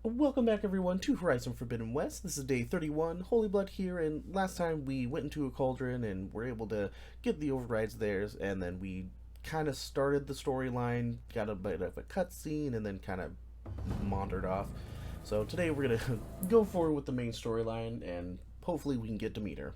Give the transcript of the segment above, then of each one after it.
Welcome back everyone to Horizon Forbidden West. This is day 31, Holy Blood here, and last time we went into a cauldron and were able to get the overrides there, and then we kind of started the storyline, got a bit of a cutscene, and then kind of maundered off. So today we're going to go forward with the main storyline, and hopefully we can get Demeter.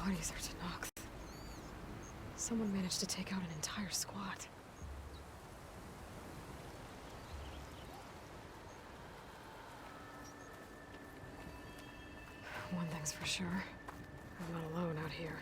Bodies are Tanox. Someone managed to take out an entire squad. One thing's for sure, I'm not alone out here.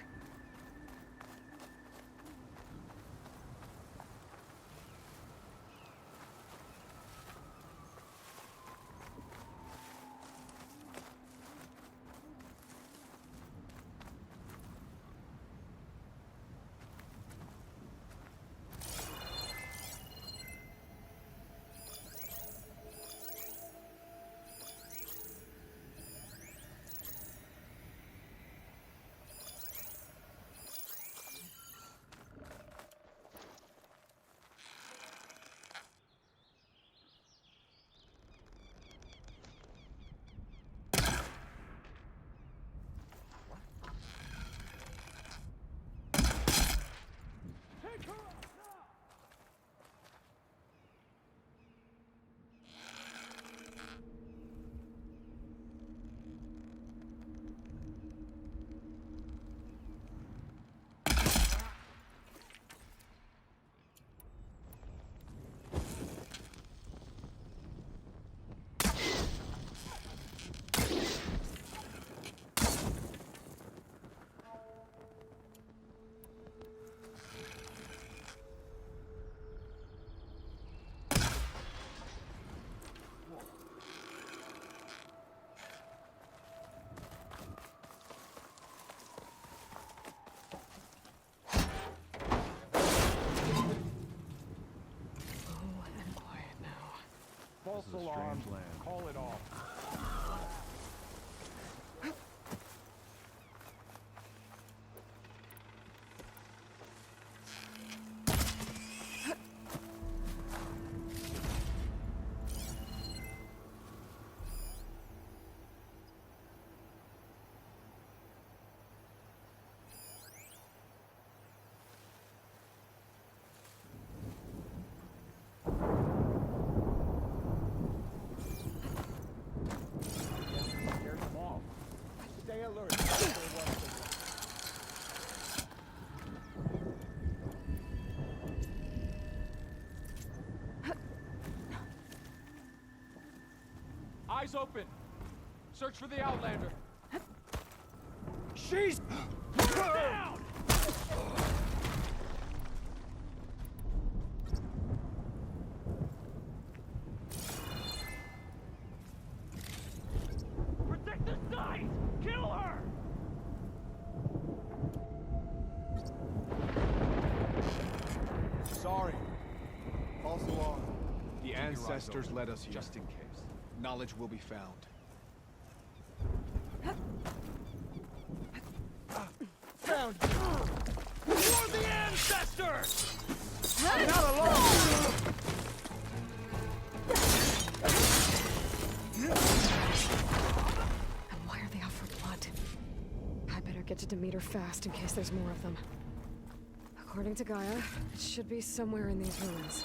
False alarm. Call it off. Stay alert. Eyes open. Search for the Outlander. She's down! ancestors led us here. Just in case. Knowledge will be found. Found you! You're the ancestors! Not alone! And why are they out for blood? I better get to Demeter fast in case there's more of them. According to Gaia, it should be somewhere in these ruins.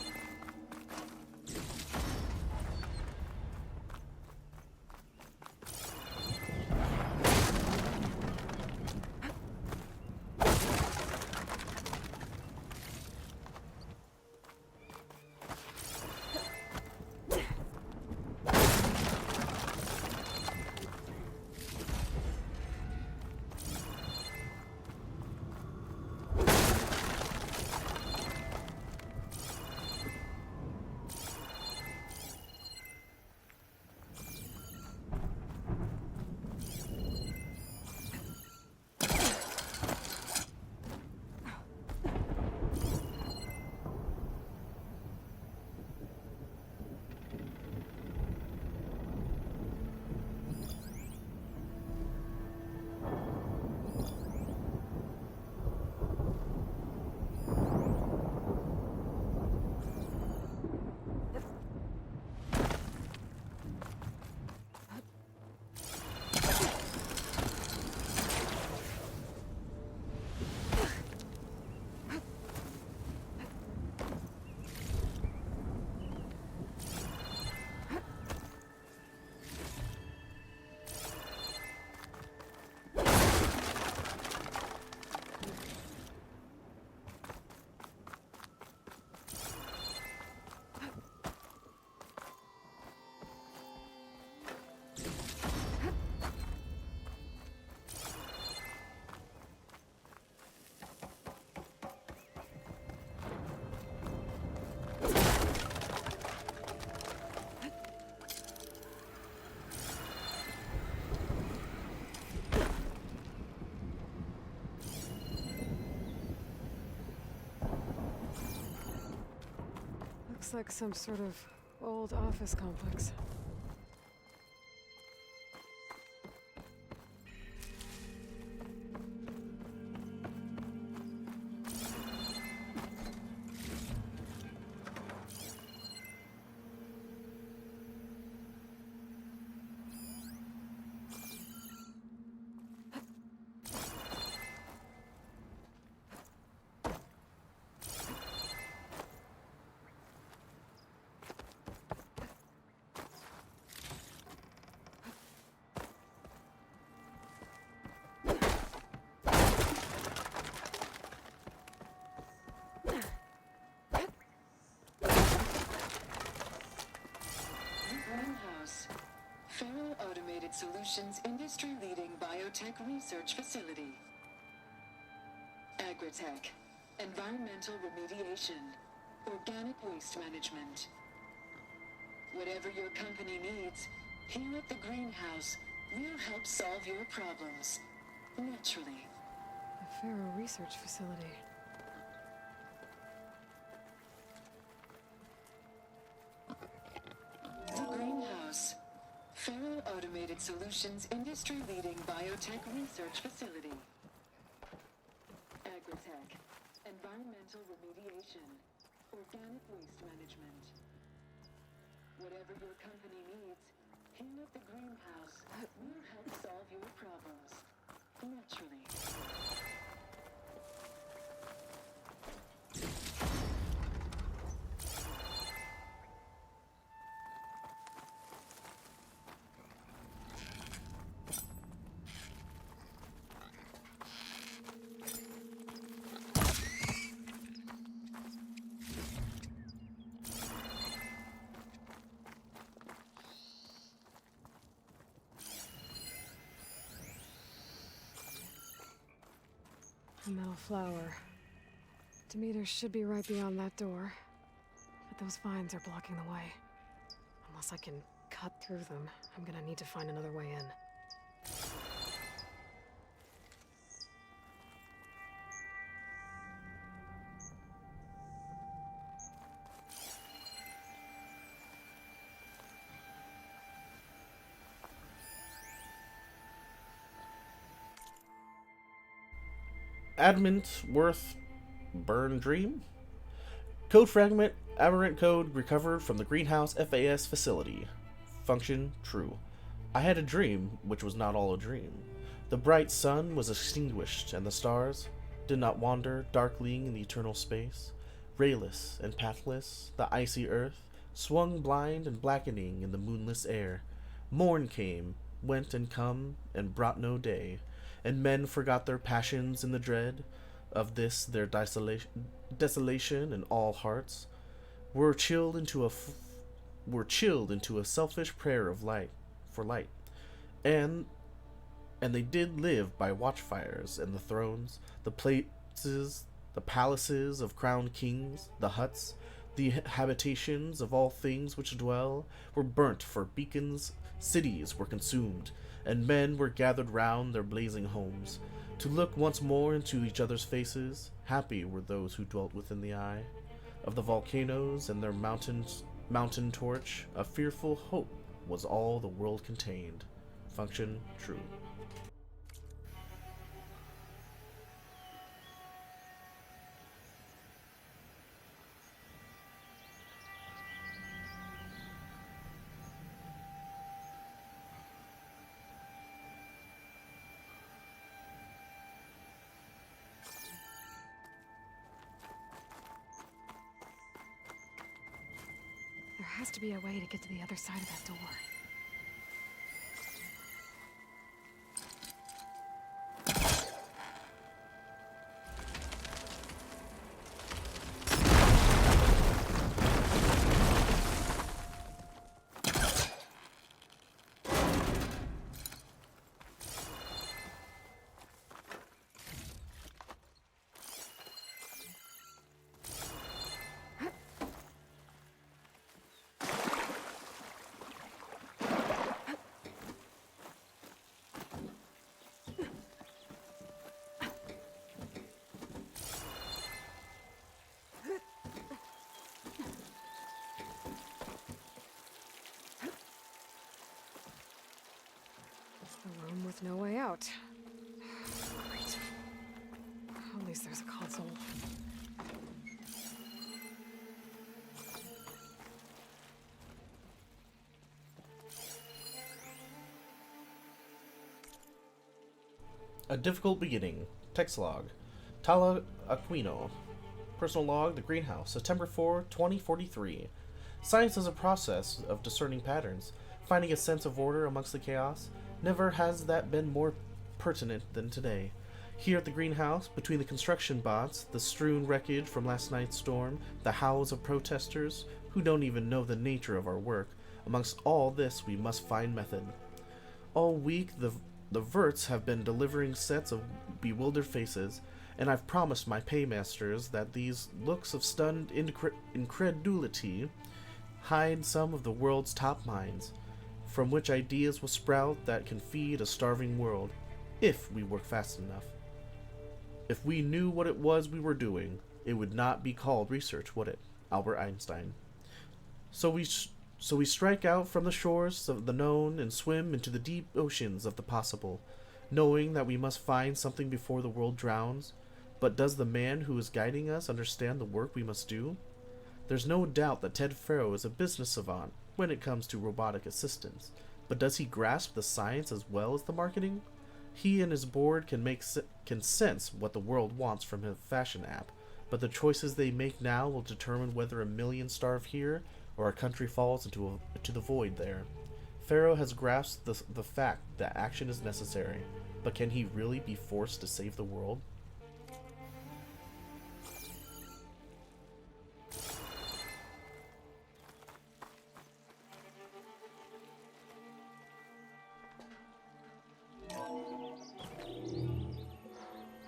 Looks like some sort of old office complex. Greenhouse. Feral Automated Solutions industry-leading biotech research facility. Agritech. Environmental remediation. Organic waste management. Whatever your company needs, here at the Greenhouse, we'll help solve your problems. Naturally. A Pharaoh research facility. Greenhouse. Feral Automated Solutions industry-leading biotech research facility. Agritech. Environmental remediation. Organic waste management. Whatever your company needs, here at the Greenhouse, we'll help solve your problems. Naturally. A metal flower. Demeter should be right beyond that door. But those vines are blocking the way. Unless I can cut through them, I'm gonna need to find another way in. Adamant Worth Burn Dream. Code fragment, aberrant code recovered from the greenhouse FAS facility. Function true. I had a dream, which was not all a dream. The bright sun was extinguished, and the stars did not wander darkling in the eternal space. Rayless and pathless, the icy earth swung blind and blackening in the moonless air. Morn came, went and come, and brought no day, and men forgot their passions in the dread of this their desolation, and all hearts were chilled into a selfish prayer of light for light, and they did live by watchfires, and the thrones, the places, the palaces of crowned kings, the huts, the habitations of all things which dwell, were burnt for beacons, cities were consumed, and men were gathered round their blazing homes, to look once more into each other's faces. Happy were those who dwelt within the eye of the volcanoes and their mountain torch. A fearful hope was all the world contained. Function true. There has to be a way to get to the other side of that door. A room with no way out. Great. At least there's a console. A difficult beginning. Text log. Tala Aquino. Personal log, The Greenhouse, September 4, 2043. Science is a process of discerning patterns, finding a sense of order amongst the chaos. Never has that been more pertinent than today. Here at the greenhouse, between the construction bots, the strewn wreckage from last night's storm, the howls of protesters who don't even know the nature of our work, amongst all this we must find method. All week the Verts have been delivering sets of bewildered faces, and I've promised my paymasters that these looks of stunned incredulity hide some of the world's top minds, from which ideas will sprout that can feed a starving world, if we work fast enough. If we knew what it was we were doing, it would not be called research, would it? Albert Einstein. So we strike out from the shores of the known and swim into the deep oceans of the possible, knowing that we must find something before the world drowns. But does the man who is guiding us understand the work we must do? There's no doubt that Ted Farrow is a business savant when it comes to robotic assistance, but does he grasp the science as well as the marketing? He and his board can sense what the world wants from a fashion app, but the choices they make now will determine whether a million starve here or a country falls into the void there. Farrow has grasped the fact that action is necessary, but can he really be forced to save the world?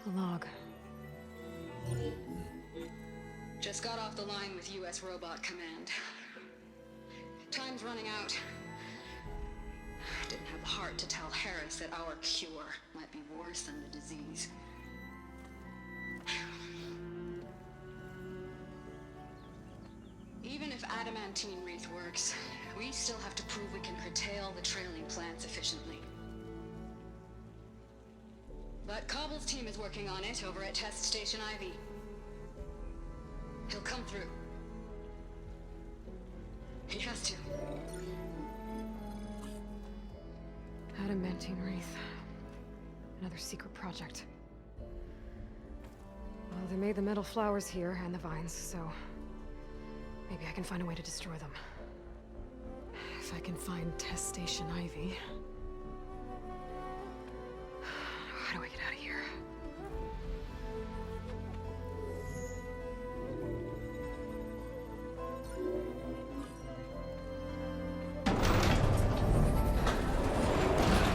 A log. Just got off the line with U.S. Robot Command. Time's running out. Didn't have the heart to tell Harris that our cure might be worse than the disease. Even if adamantine wreath works, we still have to prove we can curtail the trailing plants efficiently. But Cobble's team team is working on it over at Test Station Ivy. He'll come through. He has to. Adamantine wreath. Another secret project. Well, they made the metal flowers here and the vines, so maybe I can find a way to destroy them. If I can find Test Station Ivy. How do I get out of here?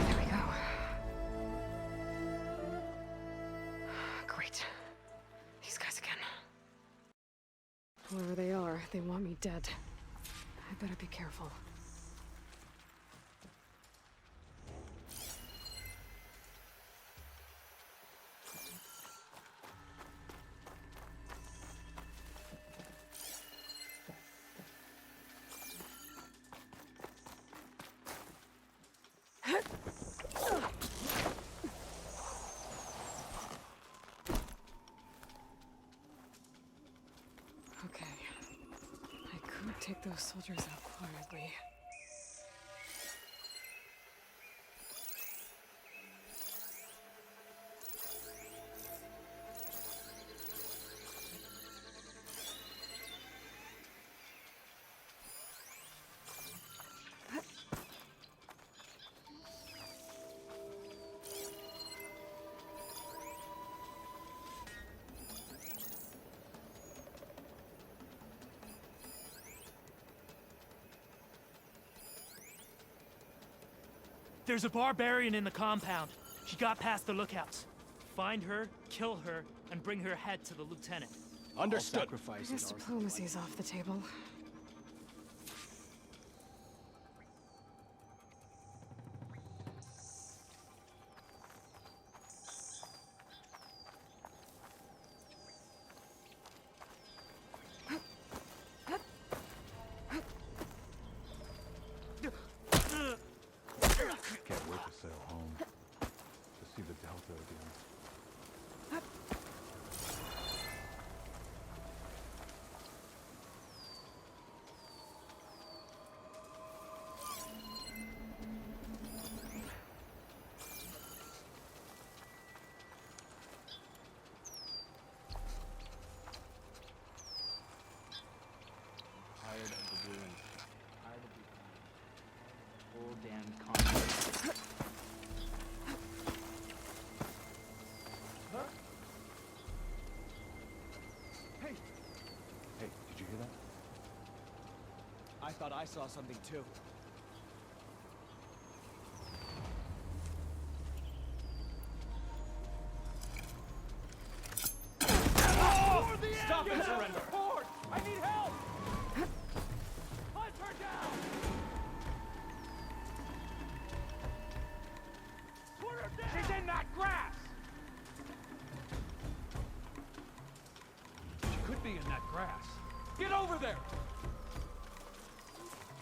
There we go. Great. These guys again. Whoever they are, they want me dead. I better be careful. Okay. I could take those soldiers out quietly. There's a barbarian in the compound. She got past the lookouts. Find her, kill her, and bring her head to the lieutenant. Understood. I Sacrifices guess are diplomacy's off the table. Can't wait to sail home. To see the Delta again. Tired of the ruins. Tired of the whole damn continent. Hey, Hey, did you hear that? I thought I saw something too. Stop and surrender! Forward! I need help! Hunt her down! Put her down! She's in that grass! She could be in that grass. Get over there!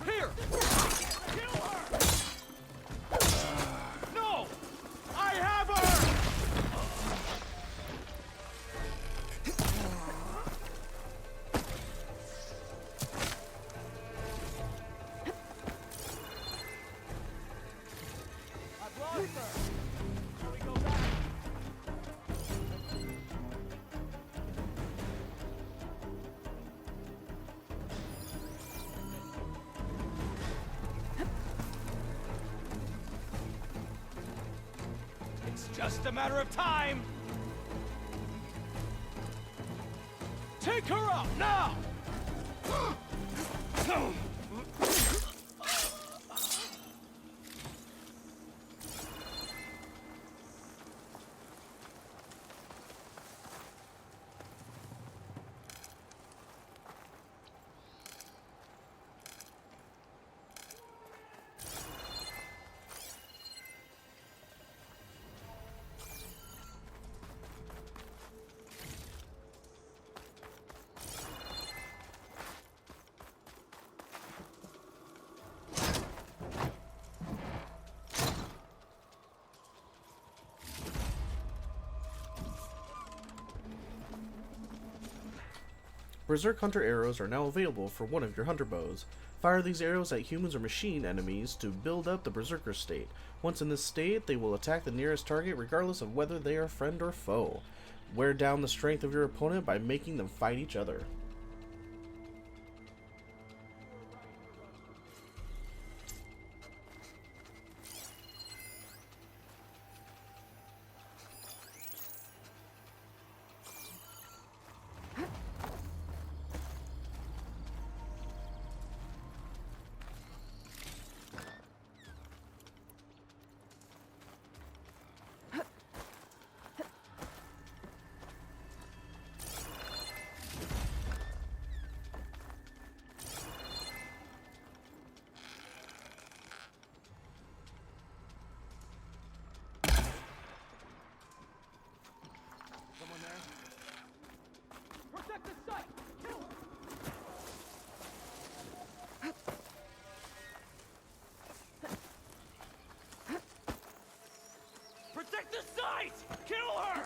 Here! Kill her! No! I have her! I've lost her! Shall we go back? It's just a matter of time! Take her out, now! Berserk Hunter arrows are now available for one of your hunter bows. Fire these arrows at humans or machine enemies to build up the Berserker state. Once in this state, they will attack the nearest target regardless of whether they are friend or foe. Wear down the strength of your opponent by making them fight each other. Someone there? Protect the site! Kill him! Protect the site! Kill her!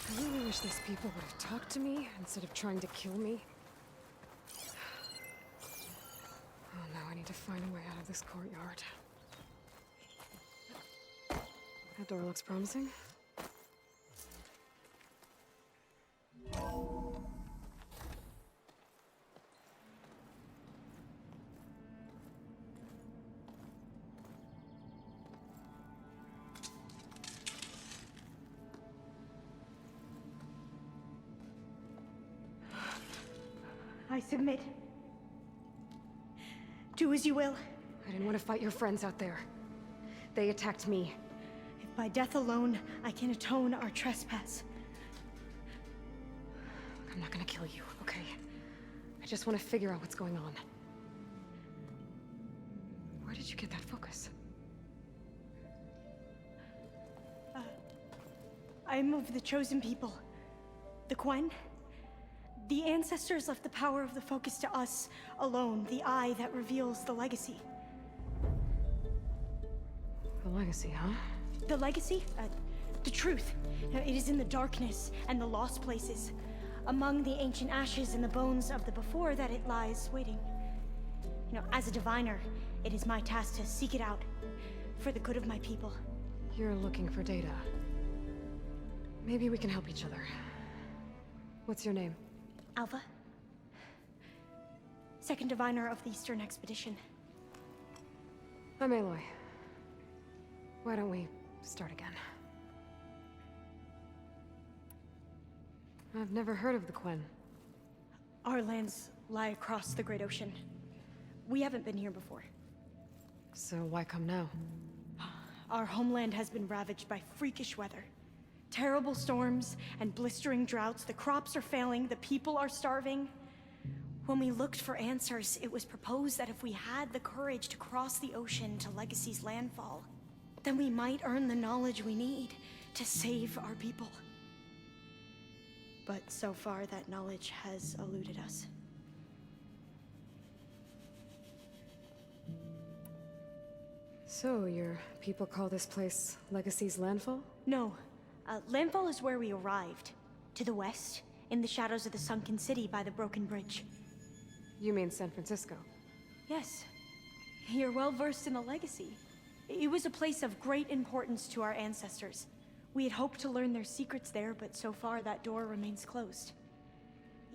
I really wish these people would have talked to me instead of trying to kill me. Oh no, I need to find a way out of this courtyard. That door looks promising. I submit. Do as you will. I didn't want to fight your friends out there. They attacked me. If by death alone I can atone our trespass. I'm not gonna kill you, okay? I just want to figure out what's going on. Where did you get that focus? I am of the chosen people. The Quen. The ancestors left the power of the focus to us alone, the eye that reveals the legacy. The legacy, huh? The legacy? The truth. It is in the darkness and the lost places. Among the ancient ashes and the bones of the before that it lies waiting. As a diviner, it is my task to seek it out. For the good of my people. You're looking for data. Maybe we can help each other. What's your name? Alva. Second diviner of the Eastern Expedition. I'm Aloy. Why don't we start again? I've never heard of the Quen. Our lands lie across the Great Ocean. We haven't been here before. So why come now? Our homeland has been ravaged by freakish weather. Terrible storms and blistering droughts. The crops are failing, the people are starving. When we looked for answers, it was proposed that if we had the courage to cross the ocean to Legacy's landfall, then we might earn the knowledge we need to save our people. But so far, that knowledge has eluded us. So, your people call this place Legacy's landfall? No. Landfall is where we arrived. To the west, in the shadows of the sunken city by the broken bridge. You mean San Francisco? Yes. You're well versed in the Legacy. It was a place of great importance to our ancestors. We had hoped to learn their secrets there, but so far that door remains closed.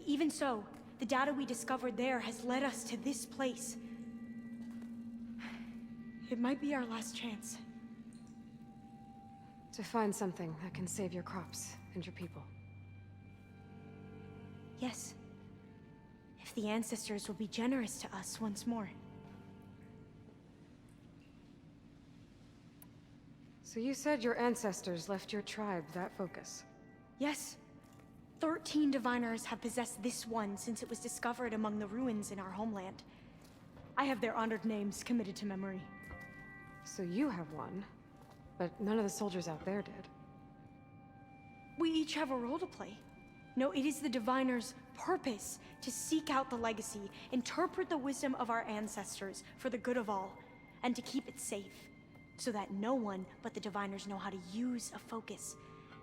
Even so, the data we discovered there has led us to this place. It might be our last chance. To find something that can save your crops and your people. Yes. If the ancestors will be generous to us once more. So you said your ancestors left your tribe that focus? Yes. 13 diviners have possessed this one since it was discovered among the ruins in our homeland. I have their honored names committed to memory. So you have one, but none of the soldiers out there did. We each have a role to play. No, it is the diviner's purpose to seek out the legacy, interpret the wisdom of our ancestors for the good of all, and to keep it safe. so that no one but the diviners know how to use a focus.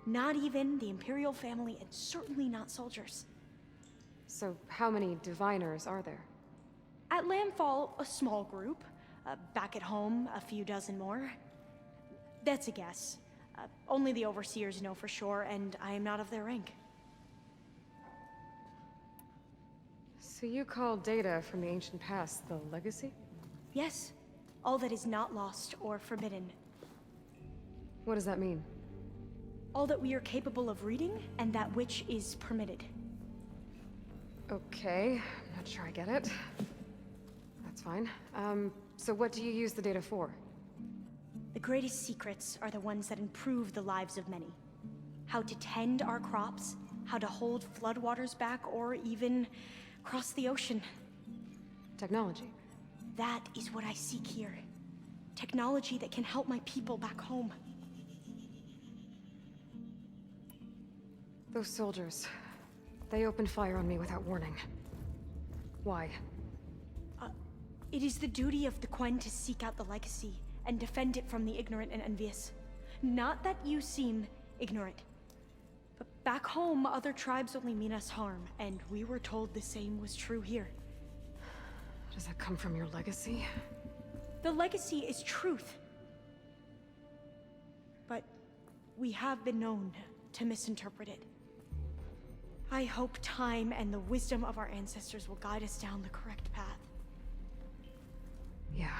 Not even the Imperial family, and certainly not soldiers. So, how many diviners are there? At Landfall, a small group. Back at home, a few dozen more. That's a guess. Only the overseers know for sure, and I am not of their rank. So you call data from the ancient past the legacy? Yes. All that is not lost or forbidden. What does that mean? All that we are capable of reading, and that which is permitted. Okay, I'm not sure I get it. That's fine. So what do you use the data for? The greatest secrets are the ones that improve the lives of many. How to tend our crops, how to hold floodwaters back, or even cross the ocean. Technology. That is what I seek here. Technology that can help my people back home. Those soldiers, they opened fire on me without warning. Why? It is the duty of the Quen to seek out the legacy and defend it from the ignorant and envious. Not that you seem ignorant. But back home, other tribes only mean us harm, and we were told the same was true here. Does that come from your legacy? The legacy is truth. But we have been known to misinterpret it. I hope time and the wisdom of our ancestors will guide us down the correct path. Yeah.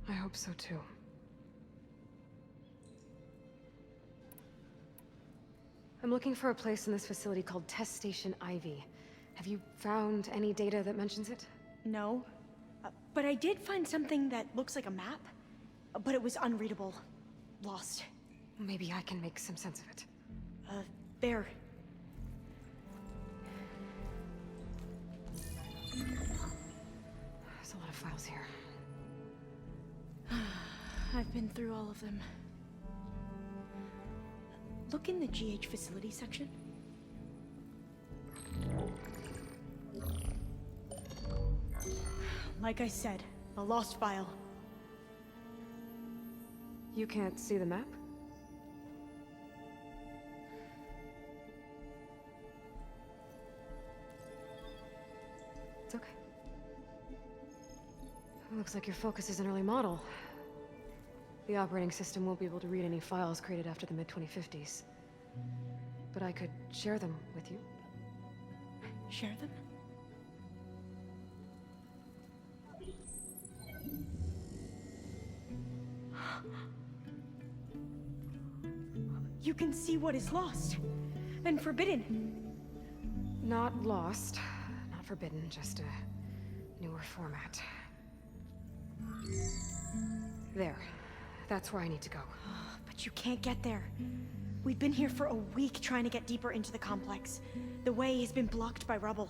I hope so too. I'm looking for a place in this facility called Test Station Ivy. Have you found any data that mentions it? No. But I did find something that looks like a map. But it was unreadable. Lost. Maybe I can make some sense of it. There. There's a lot of files here. I've been through all of them. Look in the GH facility section. Like I said, a lost file. You can't see the map? It's okay. It looks like your focus is an early model. The operating system won't be able to read any files created after the mid-2050s. But I could share them with you. Share them? You can see what is lost and forbidden. Not lost, not forbidden, just a newer format. There. That's where I need to go. But you can't get there. We've been here for a week trying to get deeper into the complex. The way has been blocked by rubble.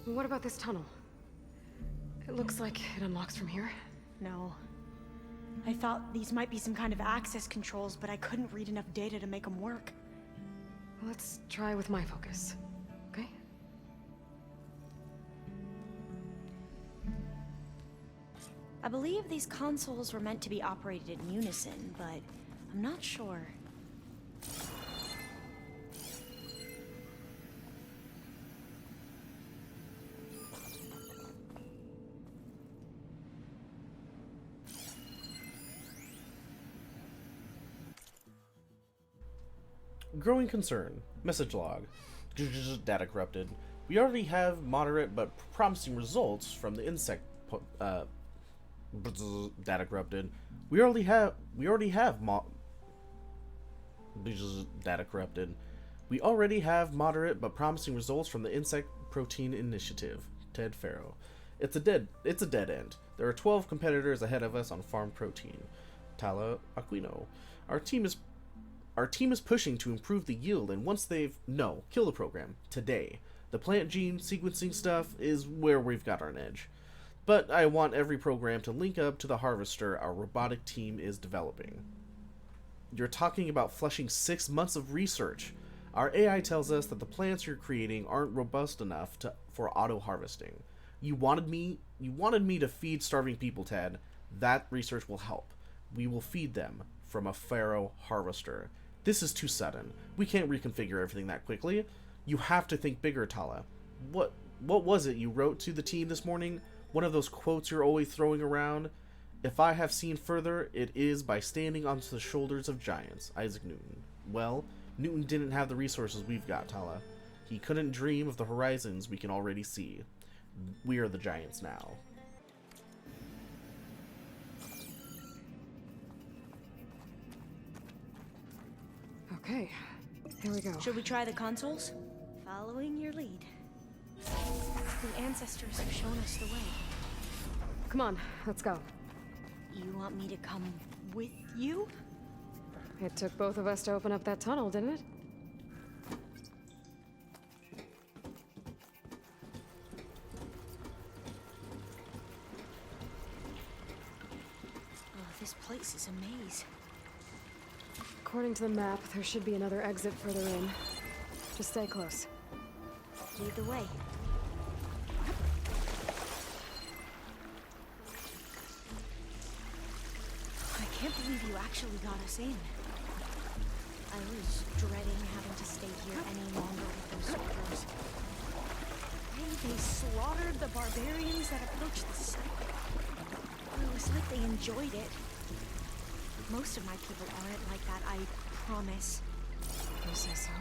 What about this tunnel? It looks like it unlocks from here. No. I thought these might be some kind of access controls, but I couldn't read enough data to make them work. Let's try with my focus, okay? I believe these consoles were meant to be operated in unison, but I'm not sure. Growing concern. Message log. Data corrupted. We already have moderate but promising results from the insect data corrupted. We already have data corrupted. We already have moderate but promising results from the Insect Protein Initiative. Ted Farrow. It's a dead end. There are 12 competitors ahead of us on farm protein. Tala Aquino. Our team is pushing to improve the yield, and once kill the program today. The plant gene sequencing stuff is where we've got our edge. But I want every program to link up to the harvester our robotic team is developing. You're talking about flushing 6 months of research. Our AI tells us that the plants you're creating aren't robust enough for auto-harvesting. You wanted me to feed starving people, Ted. That research will help. We will feed them from a pharaoh harvester. This is too sudden. We can't reconfigure everything that quickly. You have to think bigger, Tala. What was it you wrote to the team this morning? One of those quotes you're always throwing around? If I have seen further, it is by standing on the shoulders of giants. Isaac Newton. Well, Newton didn't have the resources we've got, Tala. He couldn't dream of the horizons we can already see. We are the giants now. Okay, here we go. Should we try the consoles? Following your lead. The ancestors have shown us the way. Come on, let's go. You want me to come with you? It took both of us to open up that tunnel, didn't it? Oh, this place is a maze. According to the map, there should be another exit further in. Just stay close. Lead the way. I can't believe you actually got us in. I was dreading having to stay here any longer with those soldiers. They slaughtered the barbarians that approached the site. It was like they enjoyed it. Most of my people aren't like that, I promise. You say so?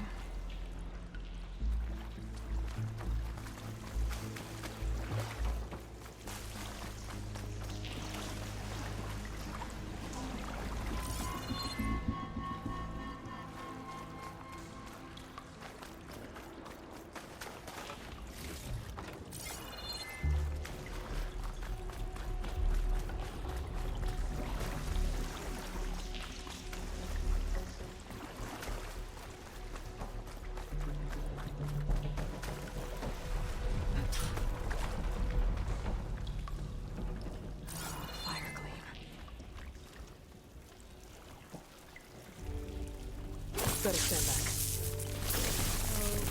Better stand back. Okay.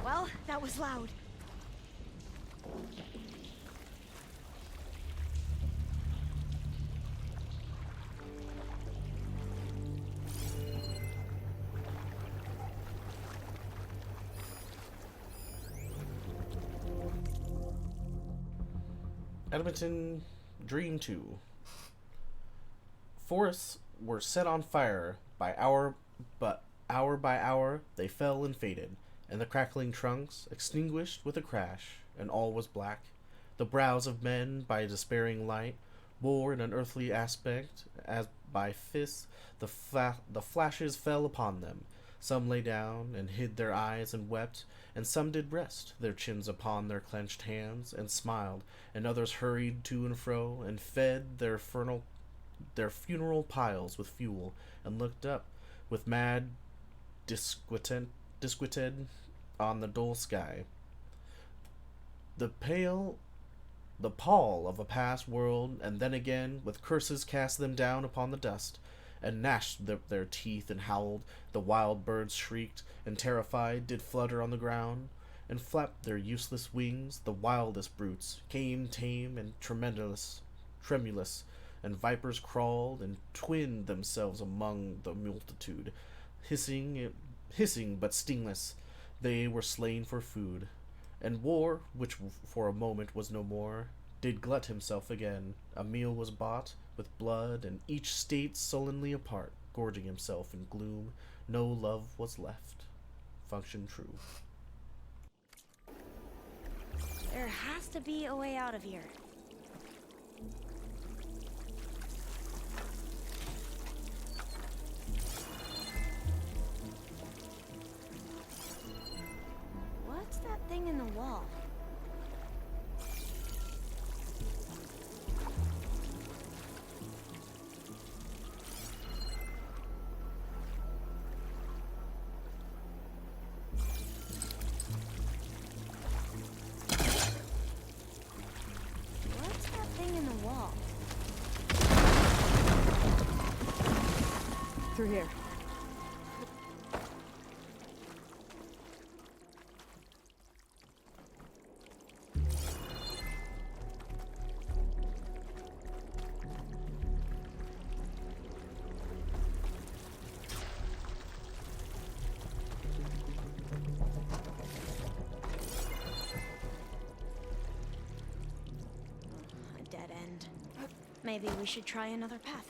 Well, that was loud. Edmonton Dream 2. Forests were set on fire by hour, but hour by hour they fell and faded, and the crackling trunks extinguished with a crash, and all was black. The brows of men by despairing light bore an unearthly aspect, as by fists the flashes fell upon them. Some lay down and hid their eyes and wept, and some did rest their chins upon their clenched hands and smiled, and others hurried to and fro and fed their funeral piles with fuel, and looked up with mad disquieted on the dull sky. The pall of a past world, and then again with curses cast them down upon the dust, and gnashed their teeth and howled. The wild birds shrieked, and terrified did flutter on the ground, and flapped their useless wings. The wildest brutes came tame and tremulous, and vipers crawled and twinned themselves among the multitude, hissing but stingless. They were slain for food, and war, which for a moment was no more, did glut himself again. A meal was bought with blood, and each stayed sullenly apart, gorging himself in gloom. No love was left. Function true. There has to be a way out of here. What's that thing in the wall? What's that thing in the wall? Through here. Maybe we should try another path.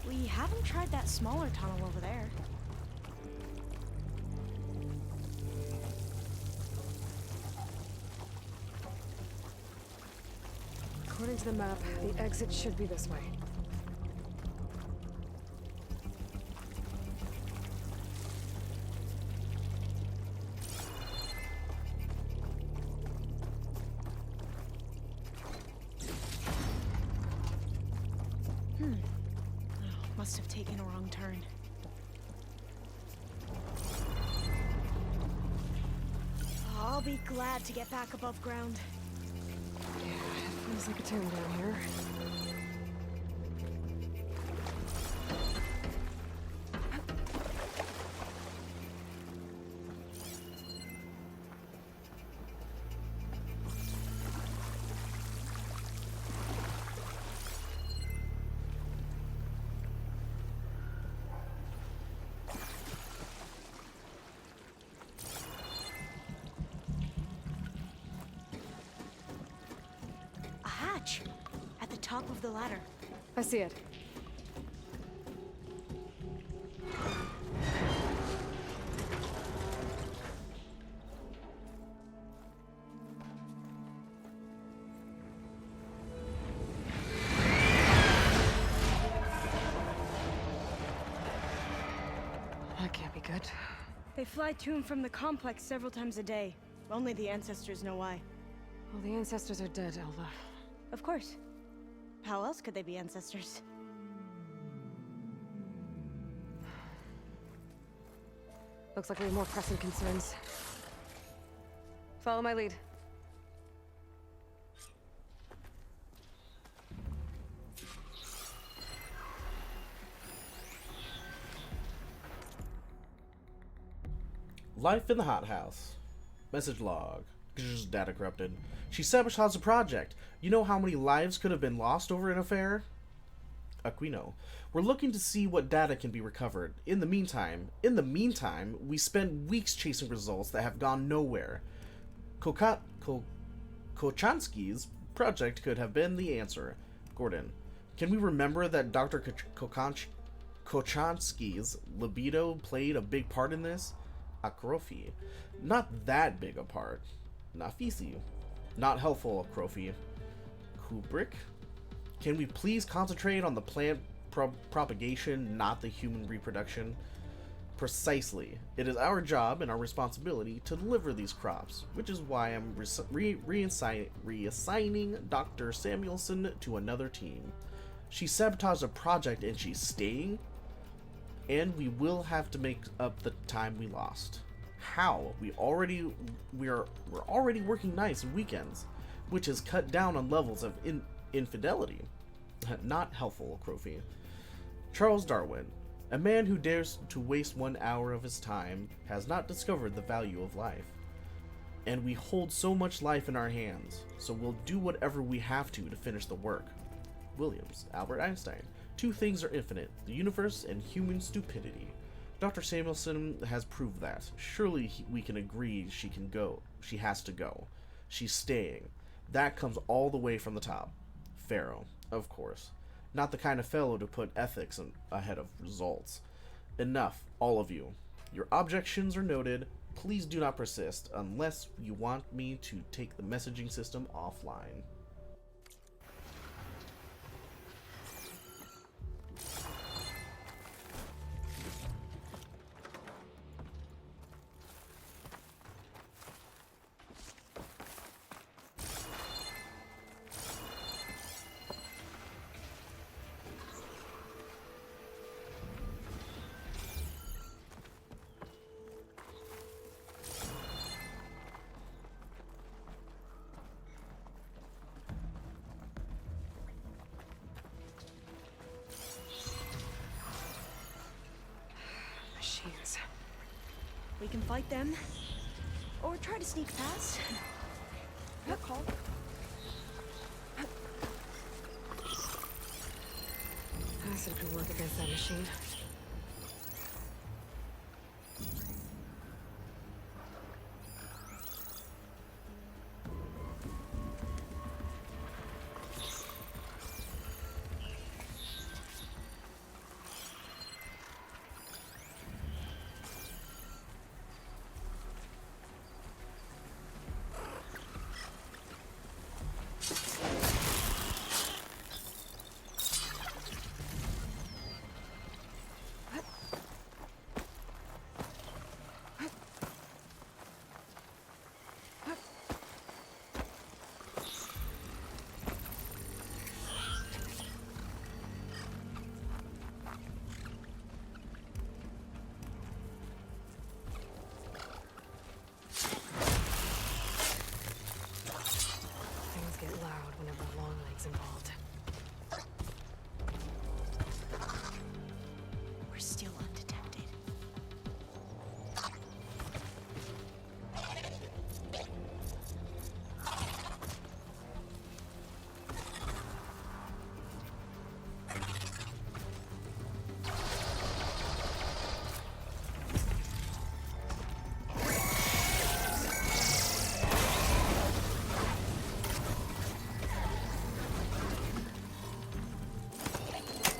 We haven't tried that smaller tunnel over there. According to the map, the exit should be this way. Must have taken a wrong turn. I'll be glad to get back above ground. Yeah, it feels like a tomb down here. A hatch at the top of the ladder. I see it. That can't be good. They fly to and from the complex several times a day. Only the ancestors know why. Well, the ancestors are dead, Elva. Of course. How else could they be ancestors? Looks like we have more pressing concerns. Follow my lead. Life in the hothouse. Message log. Data corrupted. She sabotaged the project. You know how many lives could have been lost over an affair? Aquino. We're looking to see what data can be recovered. In the meantime, we spent weeks chasing results that have gone nowhere. Kochansky's project could have been the answer. Gordon. Can we remember that Dr. Kochansky's libido played a big part in this? Akrofi. Not that big a part. Nafisi. Not helpful, Akrofi. Kubrick. Can we please concentrate on the plant propagation, not the human reproduction? Precisely. It is our job and our responsibility to deliver these crops, which is why I'm reassigning Dr. Samuelson to another team. She sabotaged a project and she's staying? And we will have to make up the time we lost. How? We're already working nights and weekends, which has cut down on levels of infidelity. Not helpful, Crofi. Charles Darwin. A man who dares to waste 1 hour of his time has not discovered the value of life. And we hold so much life in our hands, so we'll do whatever we have to finish the work. Williams. Albert Einstein. Two things are infinite, the universe and human stupidity. Dr. Samuelson has proved that. Surely we can agree she can go. She has to go. She's staying. That comes all the way from the top. Pharaoh, of course. Not the kind of fellow to put ethics ahead of results. Enough, all of you. Your objections are noted. Please do not persist unless you want me to take the messaging system offline. Machines. We can fight them, or try to sneak past. Your call. guess it could work against that machine. Things get loud whenever Longleg's involved. We're still undetected.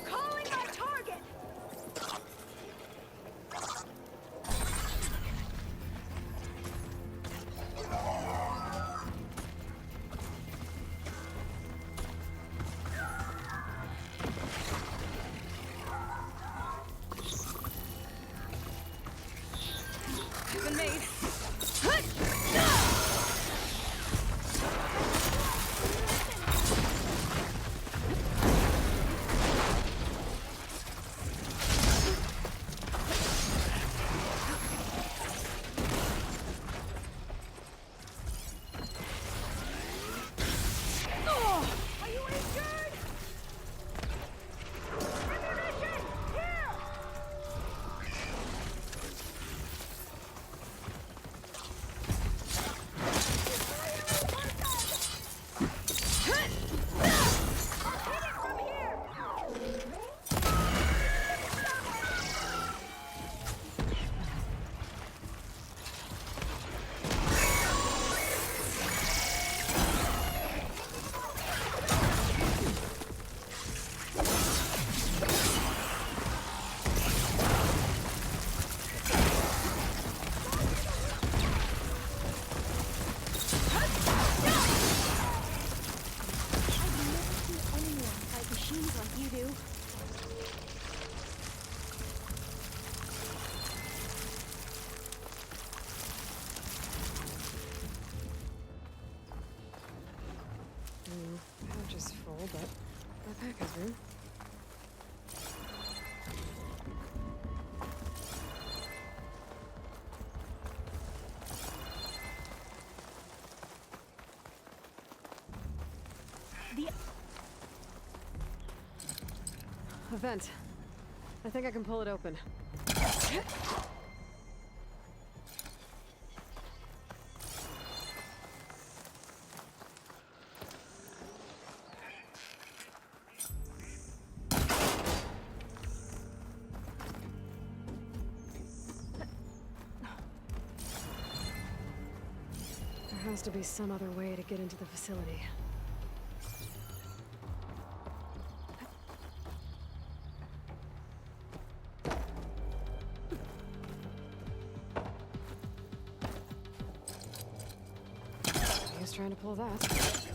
Calling our target! Been made. Are you injured? Ammunition! Here! Machines like you do. Pouch is full, but my pack has room. The A vent. I think I can pull it open. There has to be some other way to get into the facility. He was trying to pull that.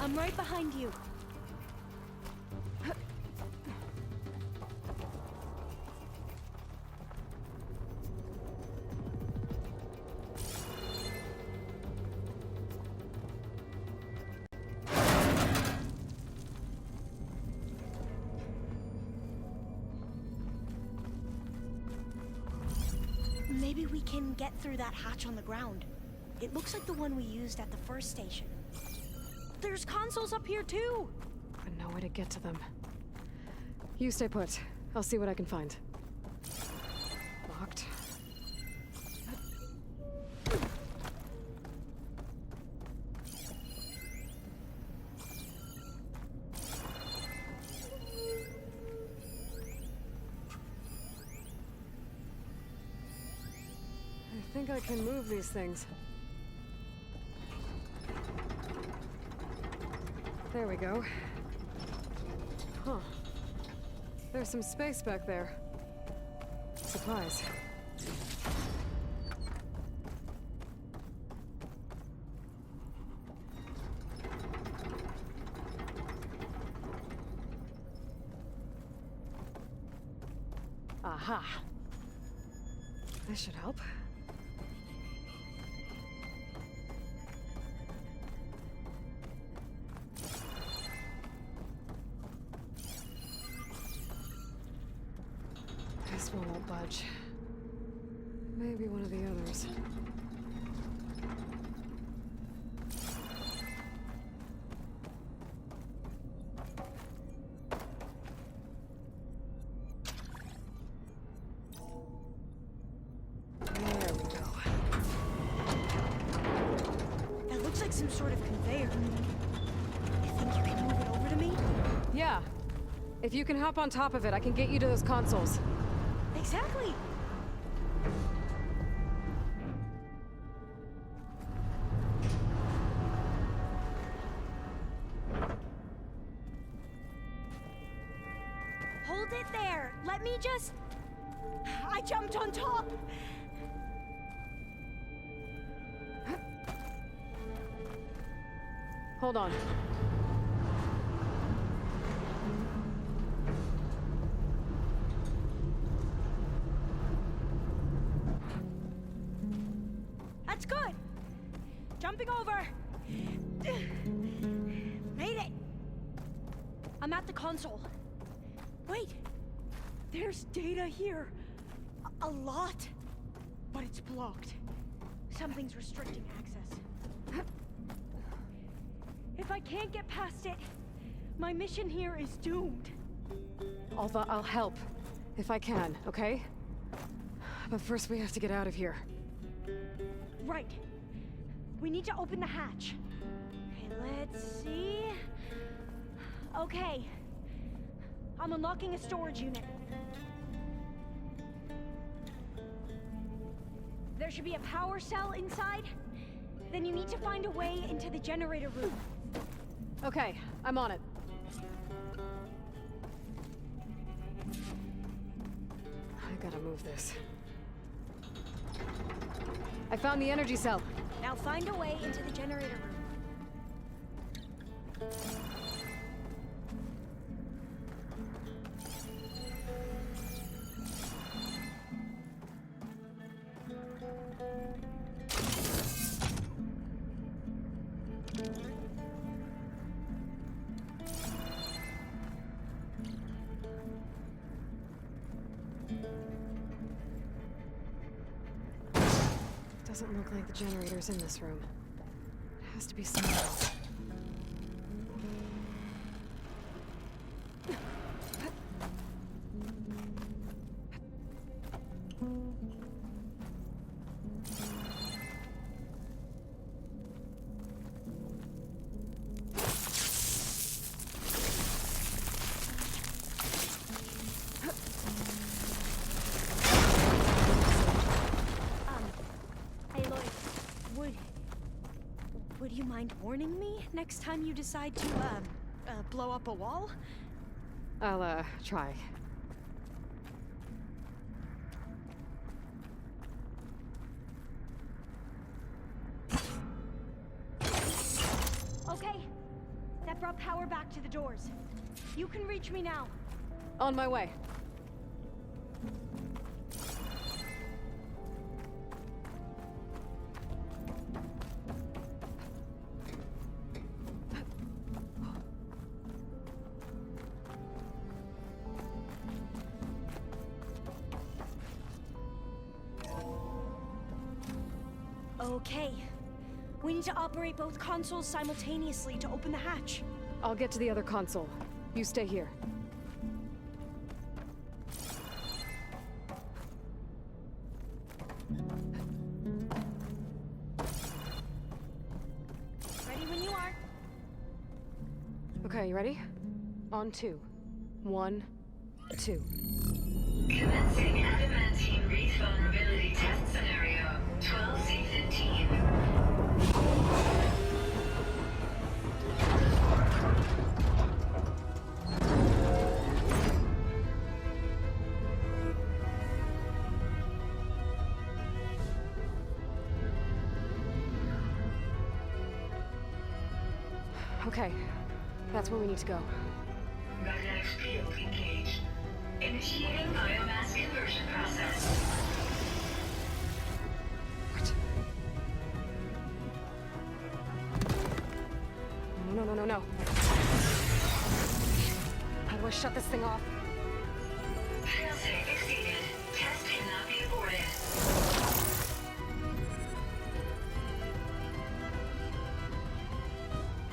I'm right behind you. Maybe we can get through that hatch on the ground. It looks like the one we used at the first station. There's consoles up here too! But no way to get to them. You stay put. I'll see what I can find. Locked. think I can move these things. There we go. Huh. There's some space back there. Supplies. Aha. This should help. This one won't budge. Maybe one of the others. There we go. That looks like some sort of conveyor. You think you can move it over to me? Yeah. If you can hop on top of it, I can get you to those consoles. Exactly. Hold it there. Let me just... I jumped on top. Hold on. That's good. Jumping over. Made it. I'm at the console. Wait. There's data here. A lot. But it's blocked. Something's restricting access. If I can't get past it, my mission here is doomed. Alva, I'll help. If I can, okay? But first we have to get out of here. Right. We need to open the hatch. Okay, let's see. Okay. I'm unlocking a storage unit. There should be a power cell inside. Then you need to find a way into the generator room. Okay, I'm on it. I gotta move this. I found the energy cell. Now find a way into the generator room. Doesn't look like the generator's in this room. It has to be somewhere else. Would you mind warning me next time you decide to, blow up a wall? I'll, try. Okay. That brought power back to the doors. You can reach me now. On my way. Okay. We need to operate both consoles simultaneously to open the hatch. I'll get to the other console. You stay here. Ready when you are. Okay, you ready? On 2. 1, 2. Commencing adamantine reach vulnerability test scenario. 12C15. Okay, that's where we need to go. Magnetic field engaged. Initiating biomass conversion process. What? No, no, no, no, no. How do I shut this thing off? Failsafe exceeded. Test cannot be aborted.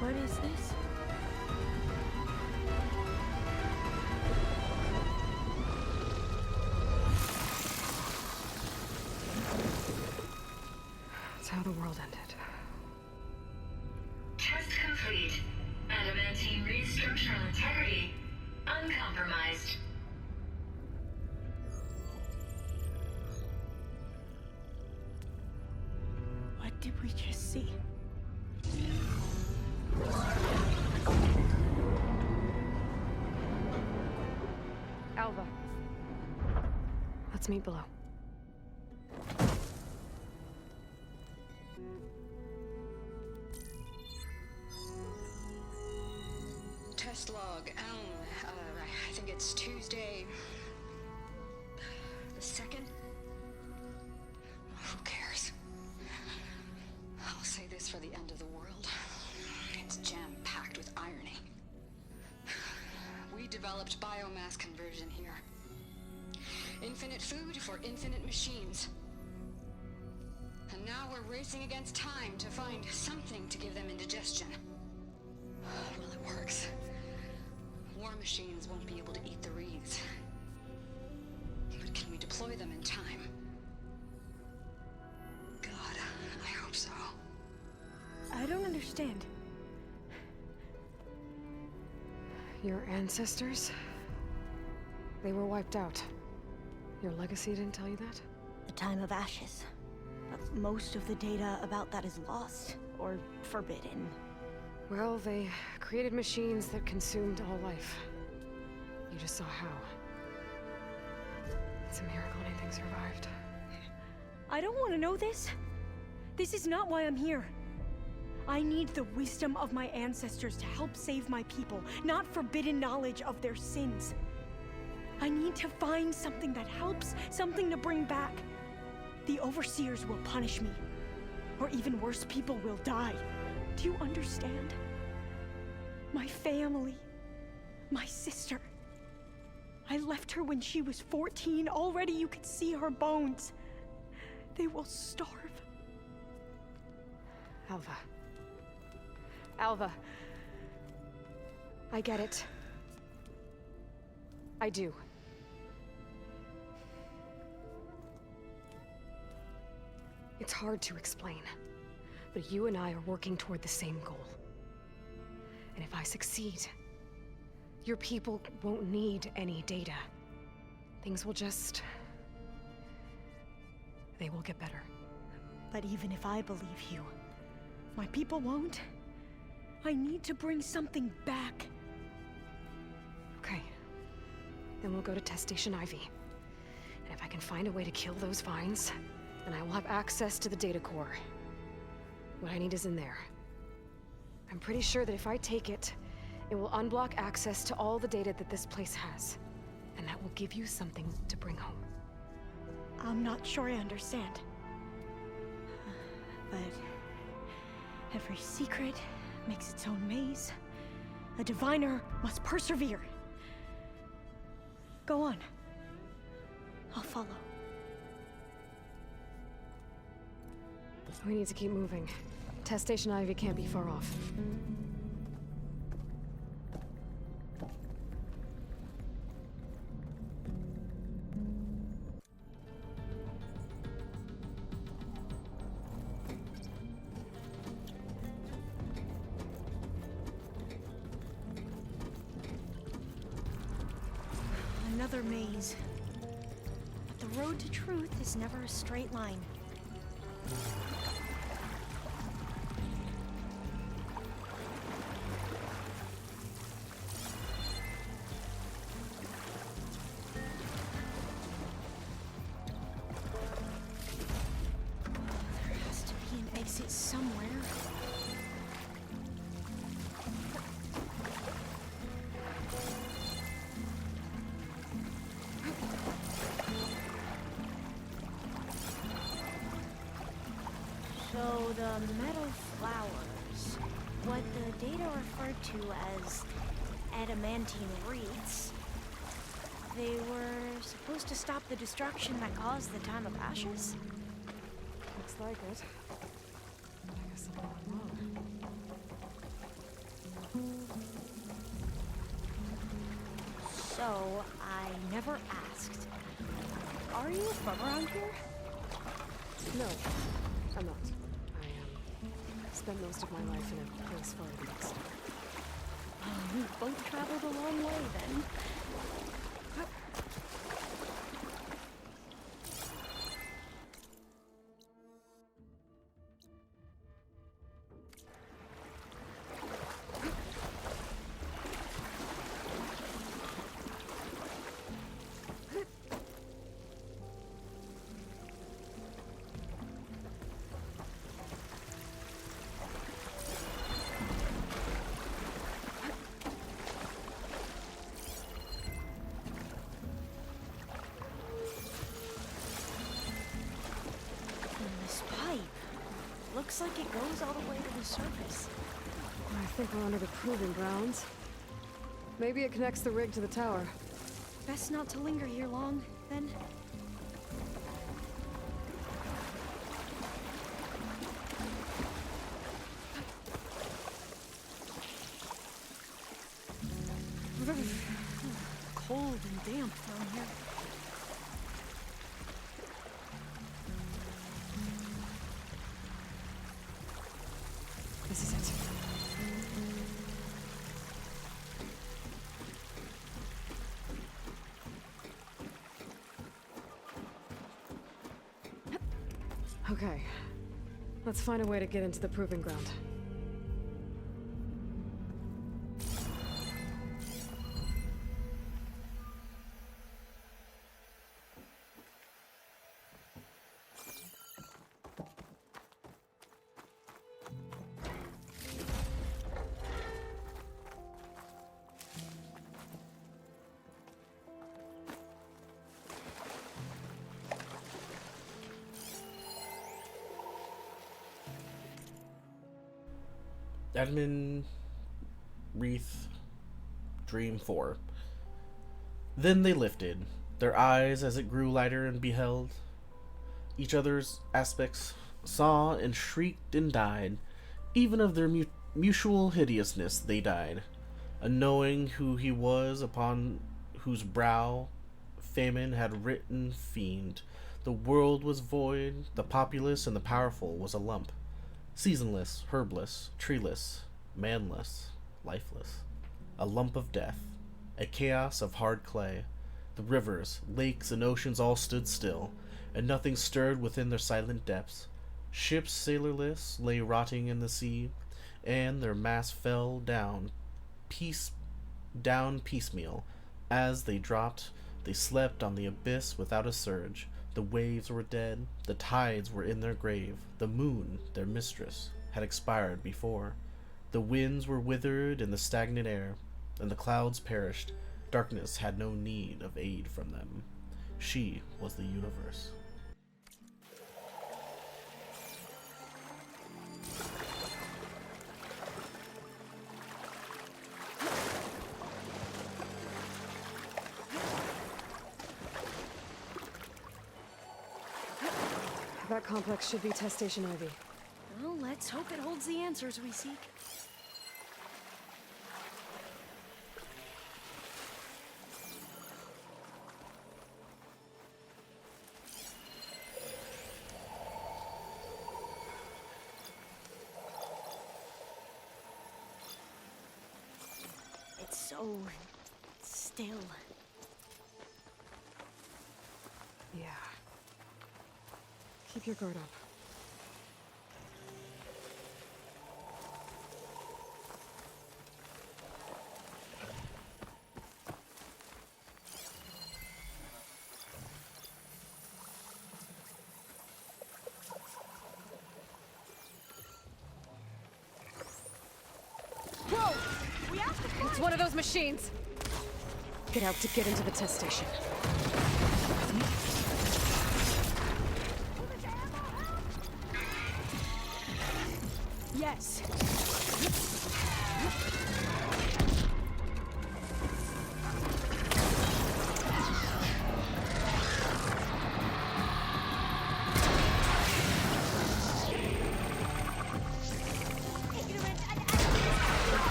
What is this? That's how the world ended. Test complete. Adamantine read structural integrity uncompromised. What did we just see? Alva. Let's meet below. Test log, I think it's Tuesday the 2nd? Who cares? I'll say this for the end of the world. It's jam-packed with irony. We developed biomass conversion here. Infinite food for infinite machines. And now we're racing against time to find something to give them indigestion. Well, it works. War machines won't be able to eat the reeds. But can we deploy them in time? God, I hope so. I don't understand. Your ancestors? They were wiped out. Your legacy didn't tell you that? The time of ashes. But most of the data about that is lost or forbidden. Well, they created machines that consumed all life. You just saw how. It's a miracle anything survived. I don't want to know this. This is not why I'm here. I need the wisdom of my ancestors to help save my people, not forbidden knowledge of their sins. I need to find something that helps, something to bring back. The overseers will punish me. Or even worse, people will die. Do you understand? My family. My sister. I left her when she was 14. Already you could see her bones. They will starve. Alva. Alva. I get it. I do. It's hard to explain, but you and I are working toward the same goal. And if I succeed, your people won't need any data. Things will just... they will get better. But even if I believe you, my people won't. I need to bring something back. Okay. Then we'll go to Test Station Ivy. And if I can find a way to kill those vines, then I will have access to the data core. What I need is in there. I'm pretty sure that if I take it, it will unblock access to all the data that this place has. And that will give you something to bring home. I'm not sure I understand. But every secret makes its own maze. A diviner must persevere. Go on. I'll follow. We need to keep moving. Test Station Ivy can't be far off. Another maze. But the road to truth is never a straight line. There has to be an exit somewhere. So the metal flowers, what the data referred to as adamantine wreaths, they were supposed to stop the destruction that caused the time of ashes? Looks like it. I guess I'm not alone. So, I never asked. Are you from around here? No, I'm not. I spent most of my life in a place far east. Oh, we both traveled a long way then. This pipe looks like it goes all the way to the surface. I think we're under the proving grounds. Maybe it connects the rig to the tower. Best not to linger here long, then. Cold and damp down here. This is it. Okay. Let's find a way to get into the proving ground. Admin Wreath Dream 4. Then they lifted their eyes as it grew lighter and beheld each other's aspects, saw and shrieked and died. Even of their mutual hideousness they died, unknowing who he was upon whose brow famine had written fiend. The world was void, the populous and the powerful was a lump. Seasonless, herbless, treeless, manless, lifeless. A lump of death, a chaos of hard clay. The rivers, lakes, and oceans all stood still, and nothing stirred within their silent depths. Ships sailorless lay rotting in the sea, and their masts fell down piecemeal. As they dropped, they slept on the abyss without a surge. The waves were dead, the tides were in their grave, the moon, their mistress, had expired before. The winds were withered in the stagnant air, and the clouds perished. Darkness had no need of aid from them. She was the universe. That complex should be Test Station Ivy. Well, let's hope it holds the answers we seek. It's so still. Yeah. Keep your guard up. It's one of those machines. Get out to get into the test station. Yes.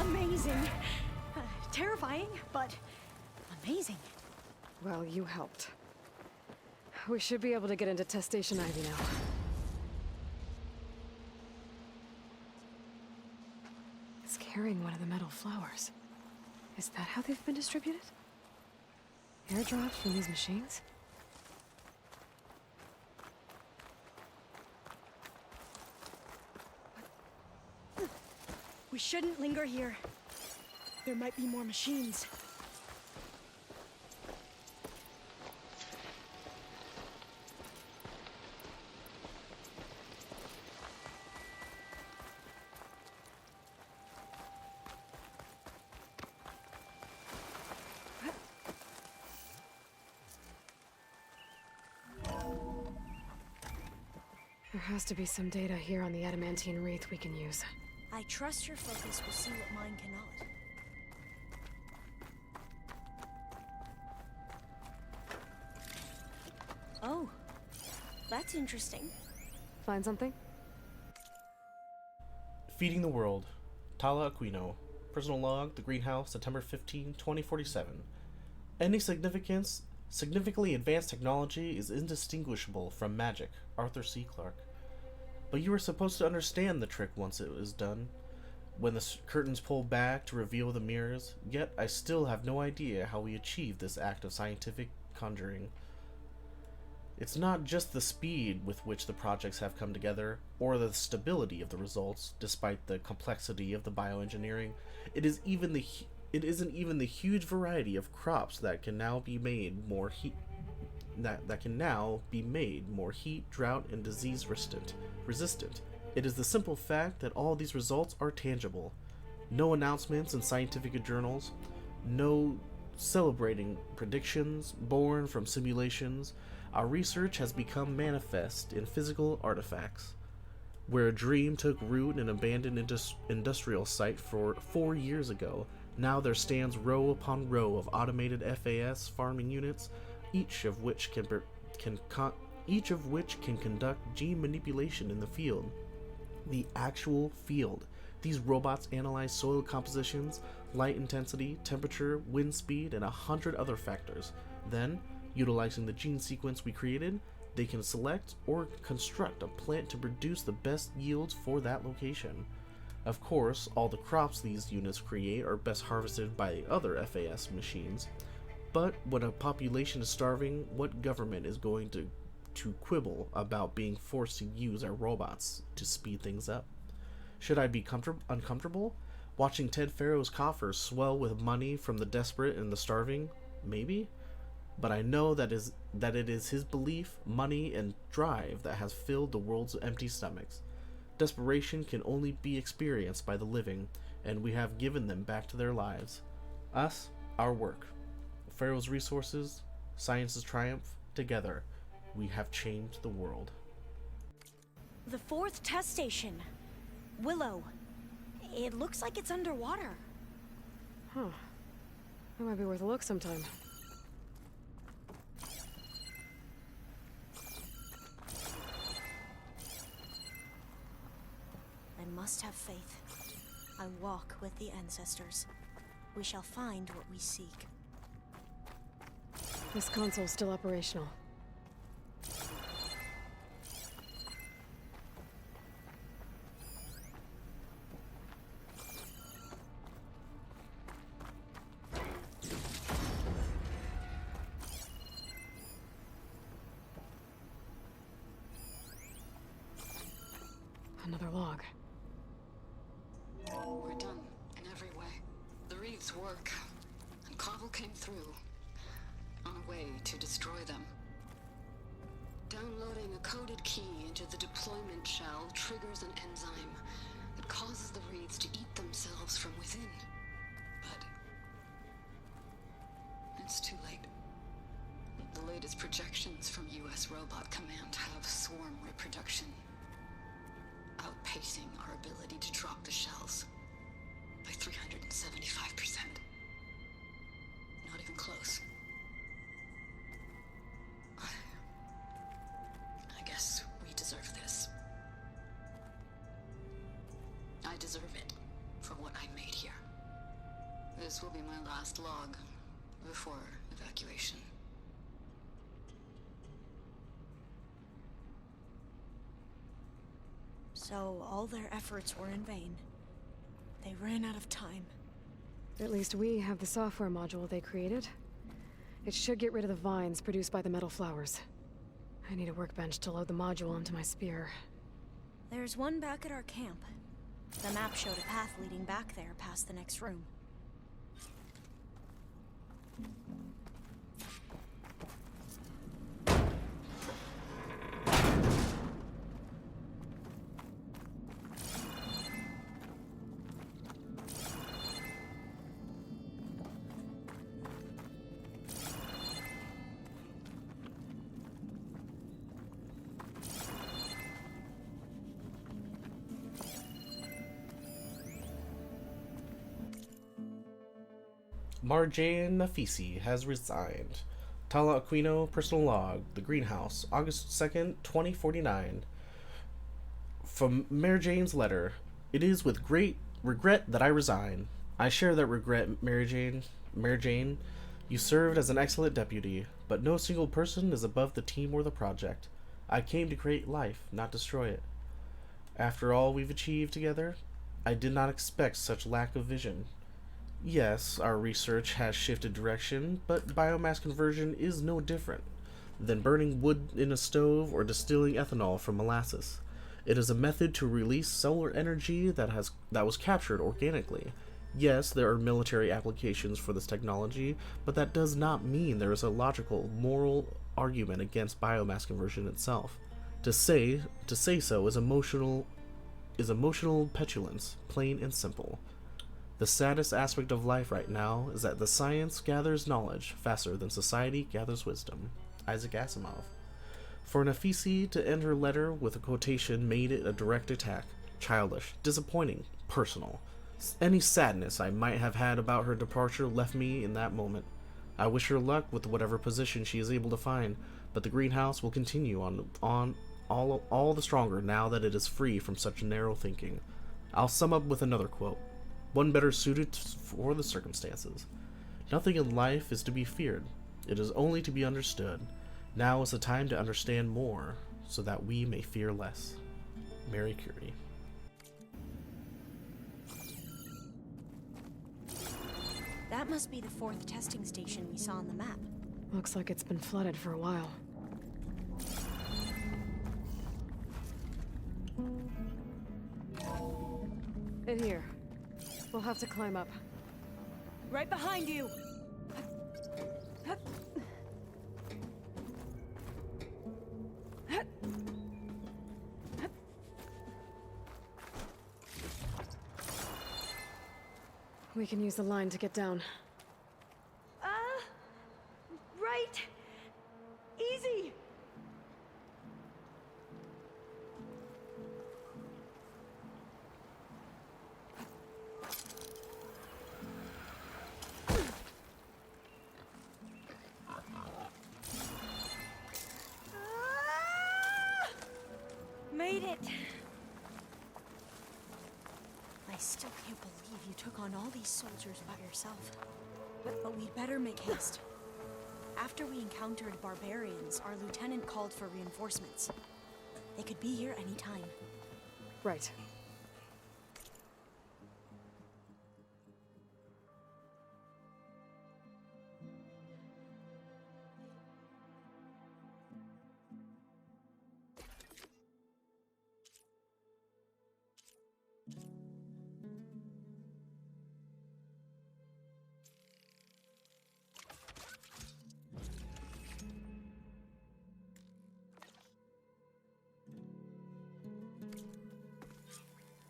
Amazing. Terrifying, but amazing. Well, you helped. We should be able to get into Test Station Ivy now. It's carrying one of the metal flowers. Is that how they've been distributed? Airdrops from these machines? We shouldn't linger here. There might be more machines. There has to be some data here on the adamantine wreath we can use. I trust your focus will see what mine cannot. Oh, that's interesting. Find something? Feeding the World. Tala Aquino. Personal log, The Greenhouse, September 15, 2047. Any significantly advanced technology is indistinguishable from magic. Arthur C. Clarke. But you were supposed to understand the trick once it was done. When the curtains pull back to reveal the mirrors, yet I still have no idea how we achieved this act of scientific conjuring. It's not just the speed with which the projects have come together, or the stability of the results, despite the complexity of the bioengineering. It isn't even the huge variety of crops that can now be made more heat, drought, and disease resistant. It is the simple fact that all these results are tangible. No announcements in scientific journals, no celebrating predictions born from simulations. Our research has become manifest in physical artifacts. Where a dream took root in an abandoned industrial site 4 years ago, now there stands row upon row of automated FAS farming units, each of which can conduct gene manipulation in the field. The actual field. These robots analyze soil compositions, light intensity, temperature, wind speed, and 100 other factors. Then, utilizing the gene sequence we created, they can select or construct a plant to produce the best yields for that location. Of course, all the crops these units create are best harvested by other FAS machines. But when a population is starving, what government is going to quibble about being forced to use our robots to speed things up? Should I be uncomfortable? Watching Ted Farrow's coffers swell with money from the desperate and the starving? Maybe. But I know that it is his belief, money, and drive that has filled the world's empty stomachs. Desperation can only be experienced by the living, and we have given them back to their lives. Us, our work. Pharaoh's resources, science's triumph, together, we have changed the world. The fourth test station. Willow. It looks like it's underwater. Huh. That might be worth a look sometime. I must have faith. I walk with the ancestors. We shall find what we seek. This console's still operational. Another log. We're done in every way. The reefs work, and Cobble came through on a way to destroy them. Downloading a coded key into the deployment shell triggers an enzyme that causes the reeds to eat themselves from within. But it's too late. The latest projections from U.S. Robot Command have swarm reproduction, outpacing our ability to drop the shells by 375%. Not even close. I guess we deserve this. I deserve it for what I made here. This will be my last log before evacuation. So all their efforts were in vain. They ran out of time. At least we have the software module they created. It should get rid of the vines produced by the metal flowers. I need a workbench to load the module into my spear. There's one back at our camp. The map showed a path leading back there past the next room. Marjane Nafisi has resigned. Tala Aquino, personal log, The Greenhouse, August 2nd, 2049. From Mary Jane's letter, it is with great regret that I resign. I share that regret, Mary Jane. Mary Jane, you served as an excellent deputy, but no single person is above the team or the project. I came to create life, not destroy it. After all we've achieved together, I did not expect such lack of vision. Yes, our research has shifted direction, but biomass conversion is no different than burning wood in a stove or distilling ethanol from molasses. It is a method to release solar energy that was captured organically. Yes, there are military applications for this technology, but that does not mean there is a logical, moral argument against biomass conversion itself. To say so is emotional petulance, plain and simple. The saddest aspect of life right now is that the science gathers knowledge faster than society gathers wisdom. Isaac Asimov. For Nafisi to end her letter with a quotation made it a direct attack. Childish, disappointing, personal. Any sadness I might have had about her departure left me in that moment. I wish her luck with whatever position she is able to find, but the greenhouse will continue on all the stronger now that it is free from such narrow thinking. I'll sum up with another quote, one better suited for the circumstances. Nothing in life is to be feared. It is only to be understood. Now is the time to understand more, so that we may fear less. Mary Curie. That must be the 4th testing station we saw on the map. Looks like it's been flooded for a while. In here. We'll have to climb up. Right behind you! We can use the line to get down. Right! Easy! made it! I still can't believe you took on all these soldiers by yourself. But we'd better make haste. After we encountered barbarians, our lieutenant called for reinforcements. They could be here any time. Right.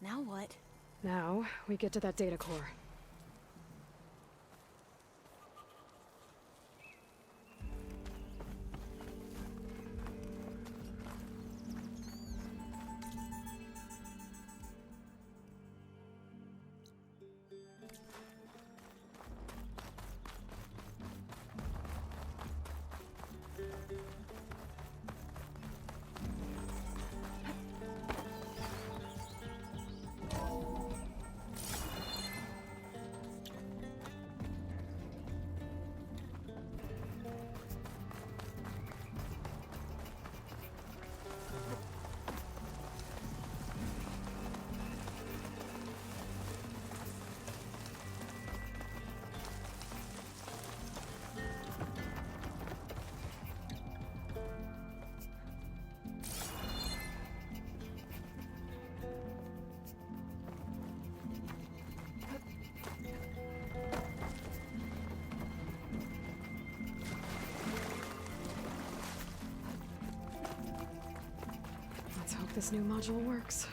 Now what? Now, we get to that data core. Let's hope this new module works.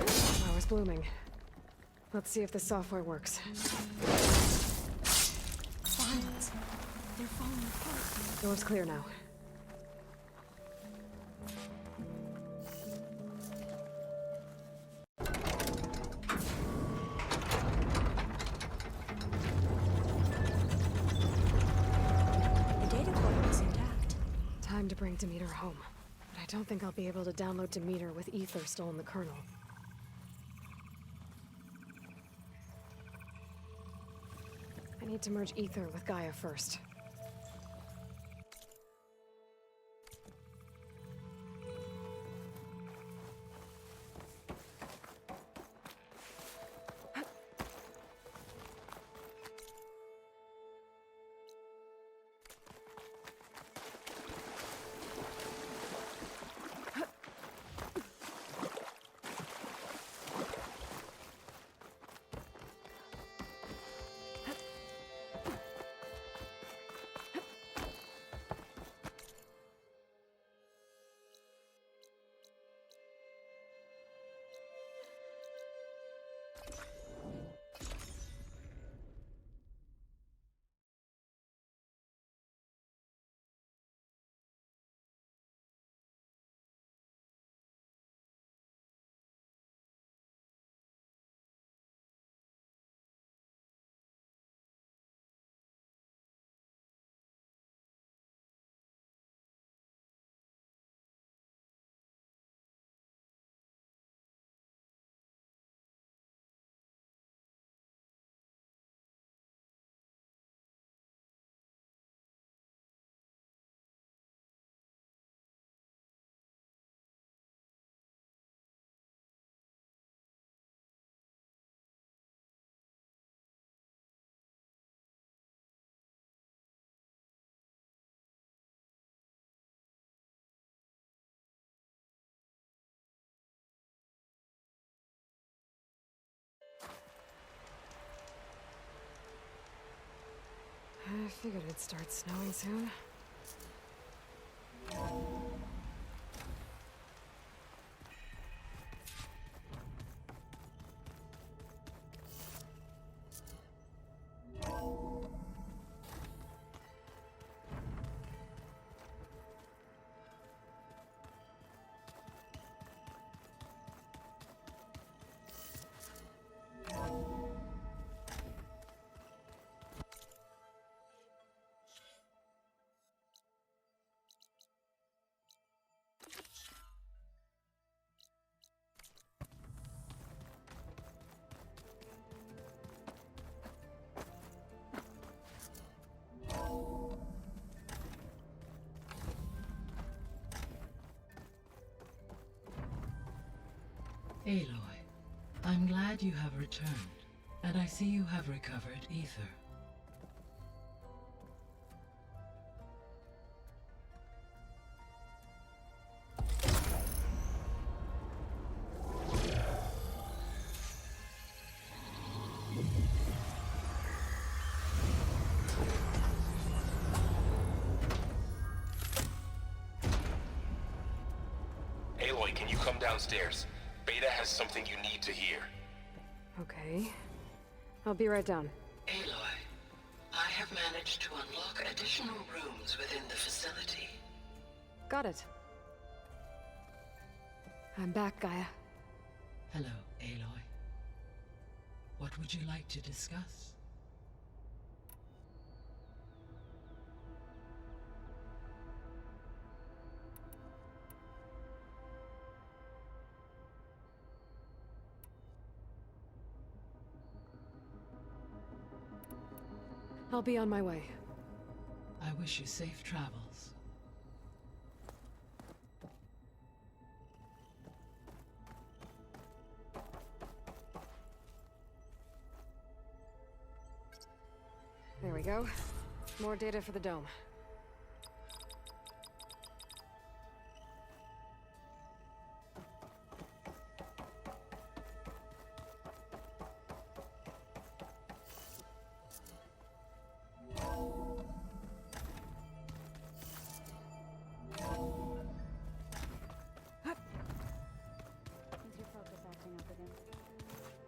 Flower's blooming. Let's see if the software works. Sundance. They're falling apart. Door's clear now. The data core looks intact. Time to bring Demeter home. But I don't think I'll be able to download Demeter with Ether still in the kernel. I need to merge Ether with Gaia first. I figured it'd start snowing soon. Aloy, I'm glad you have returned, and I see you have recovered ether. Aloy, can you come downstairs? Beta has something you need to hear. Okay. I'll be right down. Aloy, I have managed to unlock additional rooms within the facility. Got it. I'm back, Gaia. Hello, Aloy. What would you like to discuss? I'll be on my way. I wish you safe travels. There we go. More data for the dome.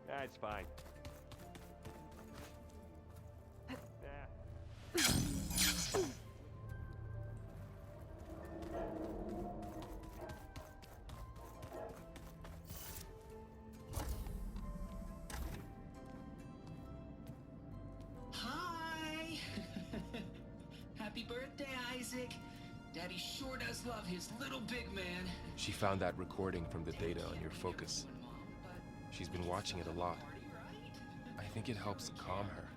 That's fine. Hi! Happy birthday, Isaac. Daddy sure does love his little big man. She found that recording from the data on your focus. She's been watching it a lot. I think it helps calm her.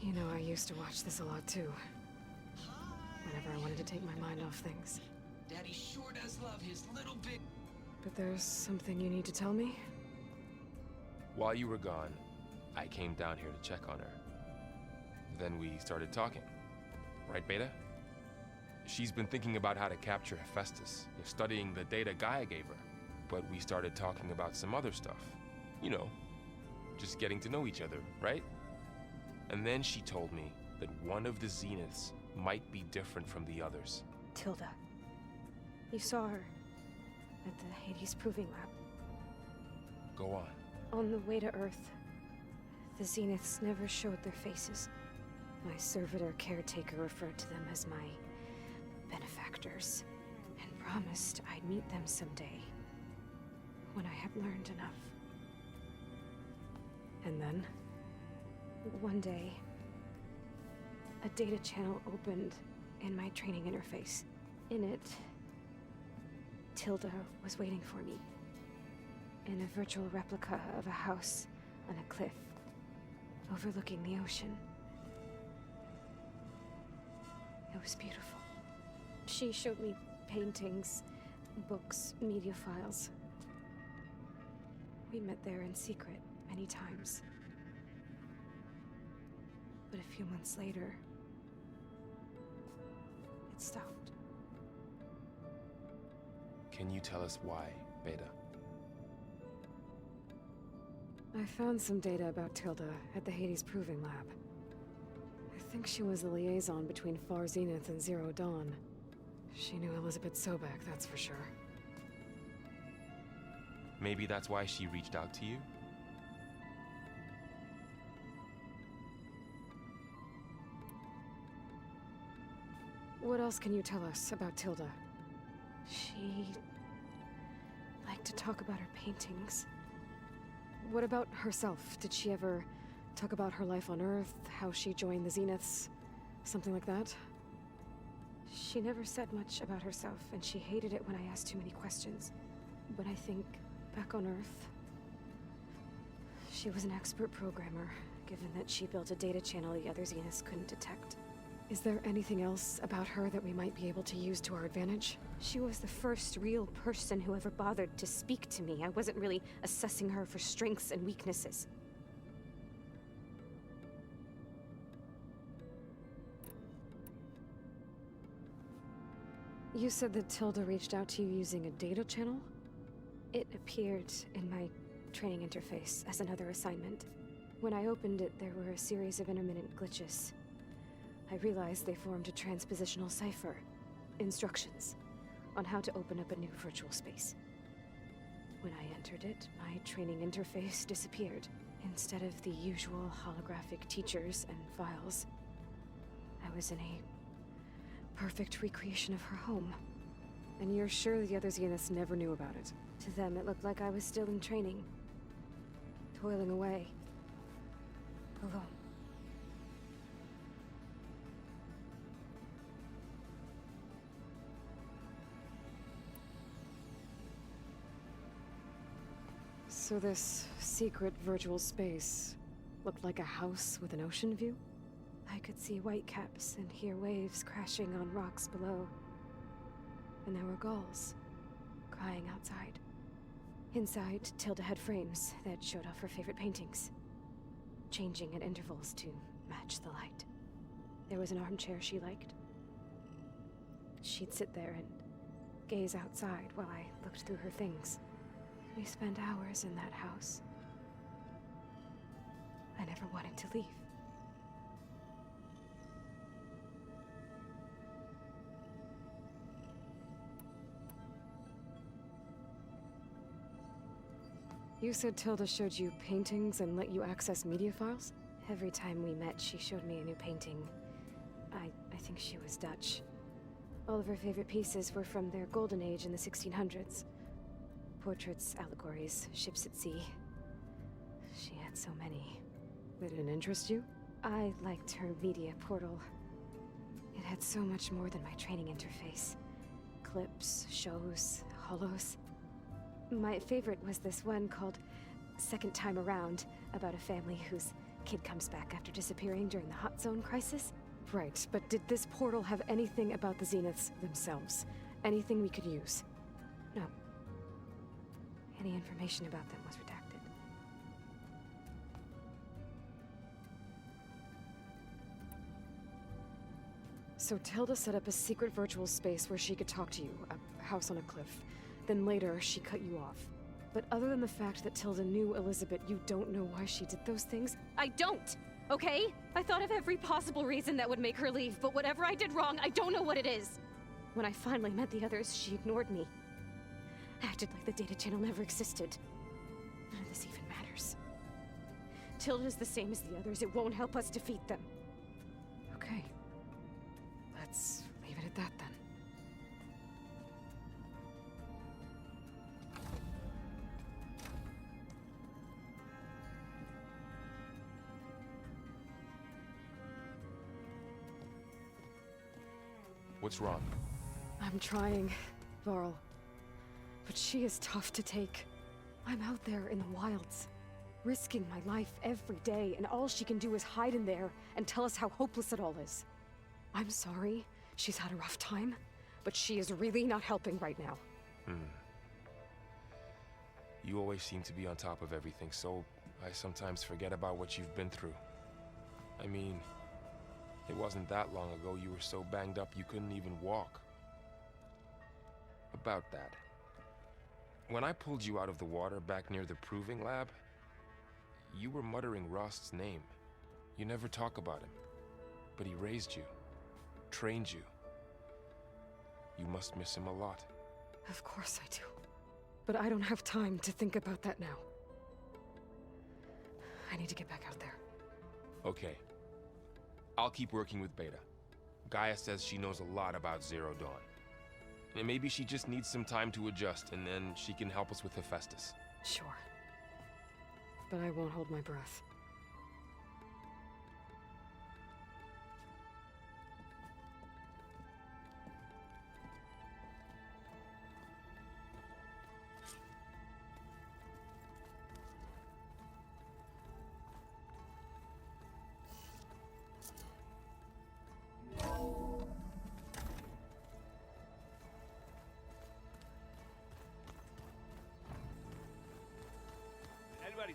You know, I used to watch this a lot too. Whenever I wanted to take my mind off things. Daddy sure does love his little big... But there's something you need to tell me? While you were gone, I came down here to check on her. Then we started talking. Right, Beta? She's been thinking about how to capture Hephaestus, studying the data Gaia gave her. But we started talking about some other stuff. You know, just getting to know each other, right? And then she told me that one of the Zeniths might be different from the others. Tilda. You saw her at the Hades Proving Lab. Go on. On the way to Earth, the Zeniths never showed their faces. My servitor caretaker referred to them as my benefactors, and promised I'd meet them someday, when I had learned enough. And then, one day, a data channel opened in my training interface. In it, Tilda was waiting for me, in a virtual replica of a house on a cliff, overlooking the ocean. It was beautiful. She showed me paintings, books, media files. We met there in secret many times. But a few months later, it stopped. Can you tell us why, Beta? I found some data about Tilda at the Hades Proving Lab. I think she was the liaison between Far Zenith and Zero Dawn. She knew Elizabeth Sobek, that's for sure. Maybe that's why she reached out to you? What else can you tell us about Tilda? She liked to talk about her paintings. What about herself? Did she ever talk about her life on Earth, how she joined the Zeniths, something like that? She never said much about herself, and she hated it when I asked too many questions. But I think, back on Earth, she was an expert programmer, given that she built a data channel the other Zeniths couldn't detect. Is there anything else about her that we might be able to use to our advantage? She was the first real person who ever bothered to speak to me. I wasn't really assessing her for strengths and weaknesses. You said that Tilda reached out to you using a data channel? It appeared in my training interface as another assignment. When I opened it, there were a series of intermittent glitches. I realized they formed a transpositional cipher. Instructions on how to open up a new virtual space. When I entered it, my training interface disappeared. Instead of the usual holographic teachers and files, I was in a perfect recreation of her home. And you're sure the other Zeniths never knew about it? To them, it looked like I was still in training. Toiling away. Alone. So this secret virtual space looked like a house with an ocean view? I could see whitecaps and hear waves crashing on rocks below. And there were gulls crying outside. Inside, Tilda had frames that showed off her favorite paintings, changing at intervals to match the light. There was an armchair she liked. She'd sit there and gaze outside while I looked through her things. We spent hours in that house. I never wanted to leave. You said Tilda showed you paintings and let you access media files? Every time we met, she showed me a new painting. I think she was Dutch. All of her favorite pieces were from their golden age in the 1600s. Portraits, allegories, ships at sea. She had so many. They didn't interest you? I liked her media portal. It had so much more than my training interface. Clips, shows, holos. My favorite was this one called Second Time Around, about a family whose kid comes back after disappearing during the Hot Zone crisis. Right, but did this portal have anything about the Zeniths themselves? Anything we could use? No. Any information about them was redacted. So Tilda set up a secret virtual space where she could talk to you, a house on a cliff. Then later, she cut you off. But other than the fact that Tilda knew Elizabeth, you don't know why she did those things? I don't! Okay? I thought of every possible reason that would make her leave, but whatever I did wrong, I don't know what it is. When I finally met the others, she ignored me. Acted like the data channel never existed. None of this even matters. Tilda's the same as the others. It won't help us defeat them. Okay. Let's leave it at that then. What's wrong? I'm trying, Varl. But she is tough to take. I'm out there in the wilds, risking my life every day, and all she can do is hide in there and tell us how hopeless it all is. I'm sorry, she's had a rough time, but she is really not helping right now. You always seem to be on top of everything, so I sometimes forget about what you've been through. I mean, it wasn't that long ago you were so banged up you couldn't even walk. About that. When I pulled you out of the water back near the proving lab, you were muttering Rost's name. You never talk about him. But he raised you, trained you. You must miss him a lot. Of course I do. But I don't have time to think about that now. I need to get back out there. Okay. I'll keep working with Beta. Gaia says she knows a lot about Zero Dawn. And maybe she just needs some time to adjust, and then she can help us with Hephaestus. Sure. But I won't hold my breath.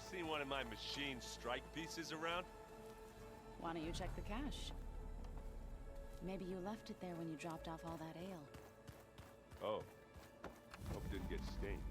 Seen one of my machine strike pieces around? Why don't you check the cache? Maybe you left it there when you dropped off all that ale. Oh. Hope it didn't get stained.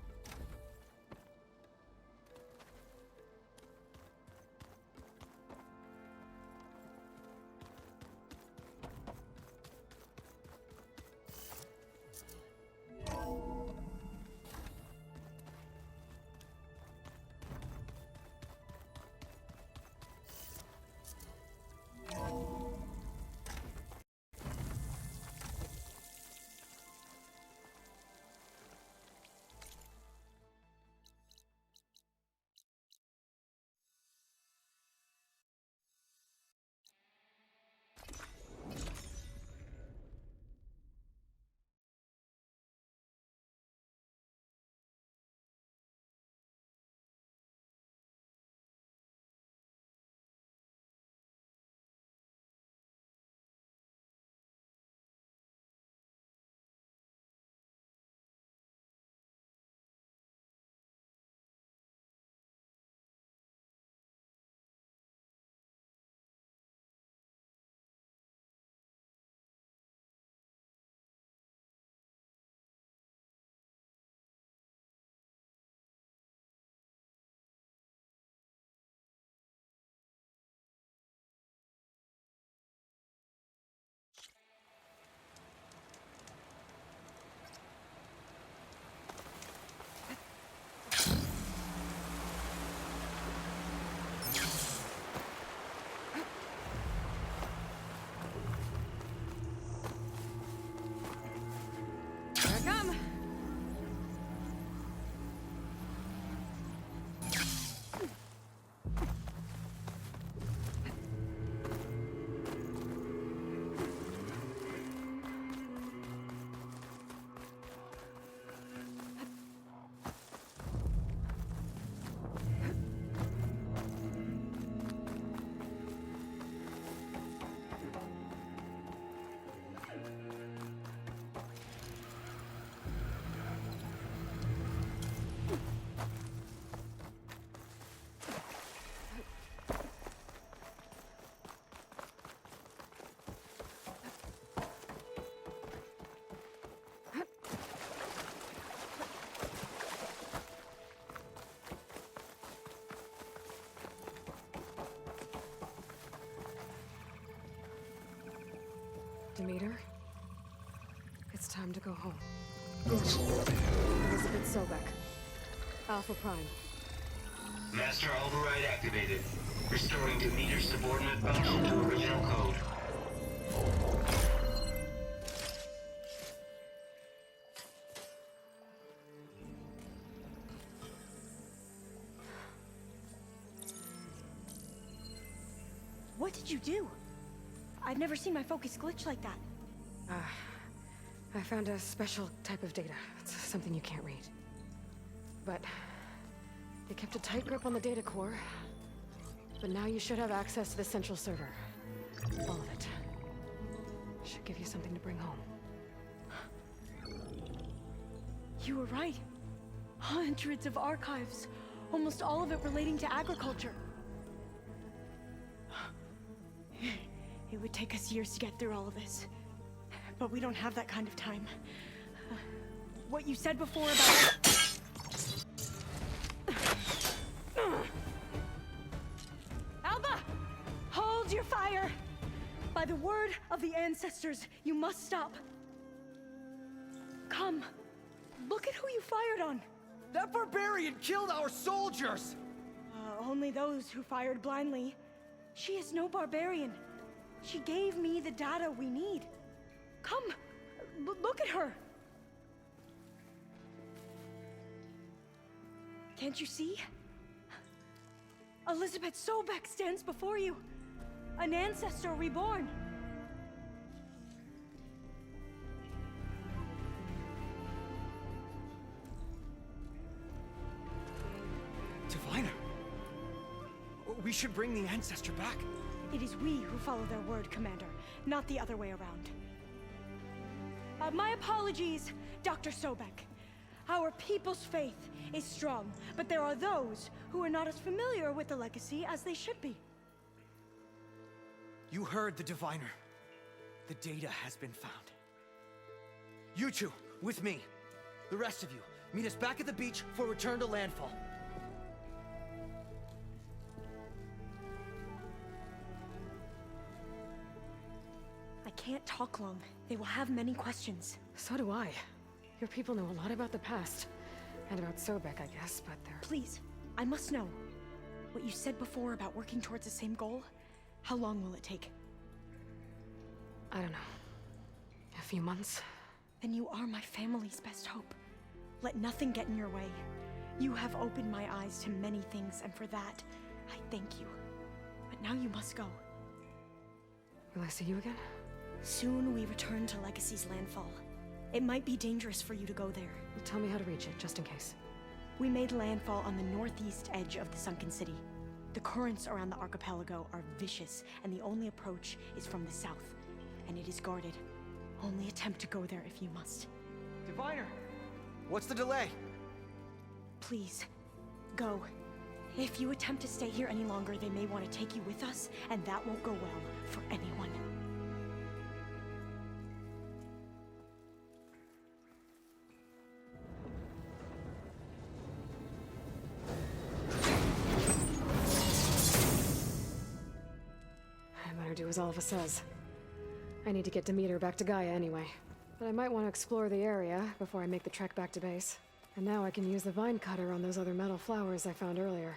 Demeter, it's time to go home. Elizabeth Sobek, Alpha Prime. Master override activated. Restoring Demeter's subordinate function to original code. What did you do? I've never seen my focus glitch like that. I found a special type of data. It's something you can't read. But they kept a tight grip on the data core. But now you should have access to the central server. All of it. Should give you something to bring home. You were right. Hundreds of archives. Almost all of it relating to agriculture. It would take us years to get through all of this. But we don't have that kind of time. What you said before about... Alba! Hold your fire! By the word of the ancestors, you must stop. Come. Look at who you fired on. That barbarian killed our soldiers! Only those who fired blindly. She is no barbarian. She gave me the data we need. Come, look at her. Can't you see? Elizabeth Sobek stands before you. An ancestor reborn. Diviner. We should bring the ancestor back. It is we who follow their word, Commander, not the other way around. My apologies, Dr. Sobek. Our people's faith is strong, but there are those who are not as familiar with the legacy as they should be. You heard the diviner. The data has been found. You two, with me. The rest of you, meet us back at the beach for return to landfall. I can't talk long. They will have many questions. So do I. Your people know a lot about the past. And about Sobek, I guess, but they're... Please, I must know. What you said before about working towards the same goal, how long will it take? I don't know. A few months? Then you are my family's best hope. Let nothing get in your way. You have opened my eyes to many things, and for that, I thank you. But now you must go. Will I see you again? Soon we return to Legacy's landfall. It might be dangerous for you to go there. Well, tell me how to reach it, just in case. We made landfall on the northeast edge of the sunken city. The currents around the archipelago are vicious, and the only approach is from the south. And it is guarded. Only attempt to go there if you must. Diviner! What's the delay? Please, go. If you attempt to stay here any longer, they may want to take you with us, and that won't go well for anyone. I better do as Alva says. I need to get Demeter back to Gaia anyway. But I might want to explore the area before I make the trek back to base. And now I can use the vine cutter on those other metal flowers I found earlier.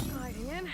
Gliding in.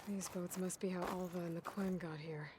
These boats must be how Alva and the Quen got here.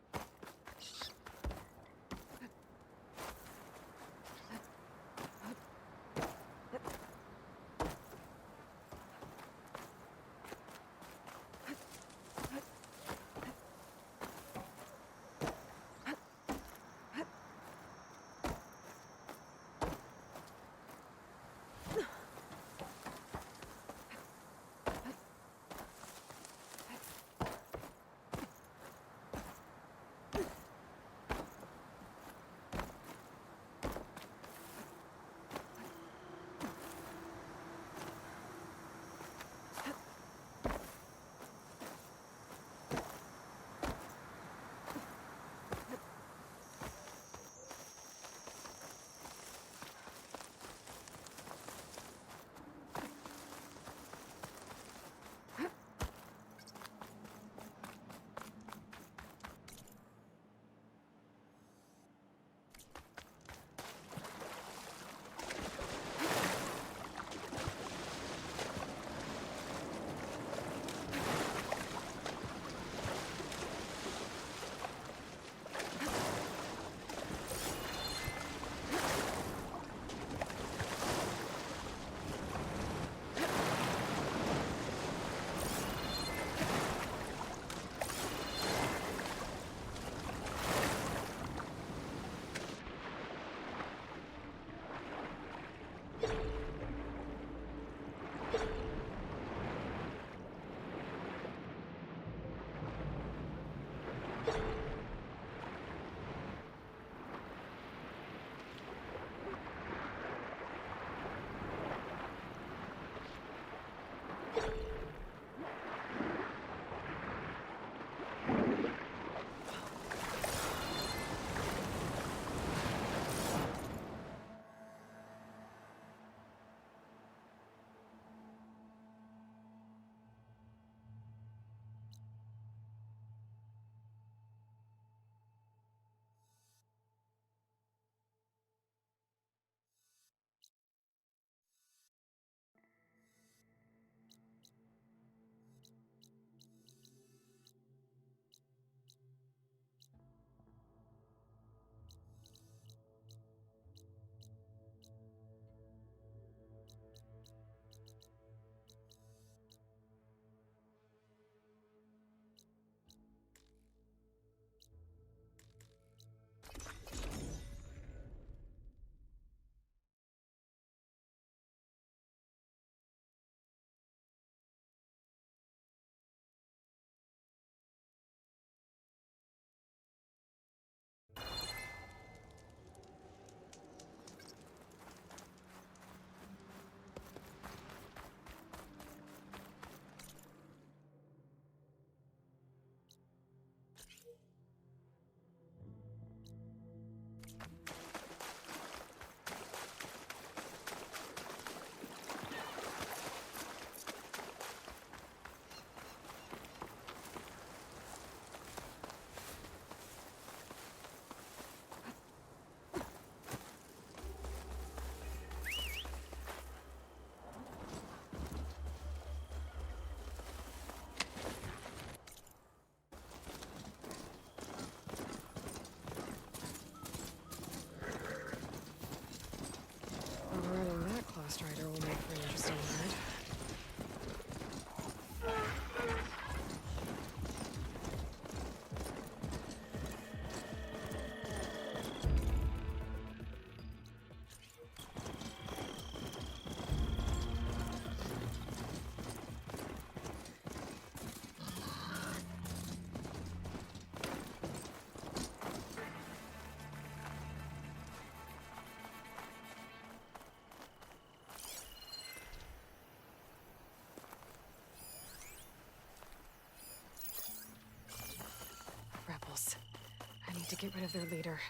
get rid of their leader.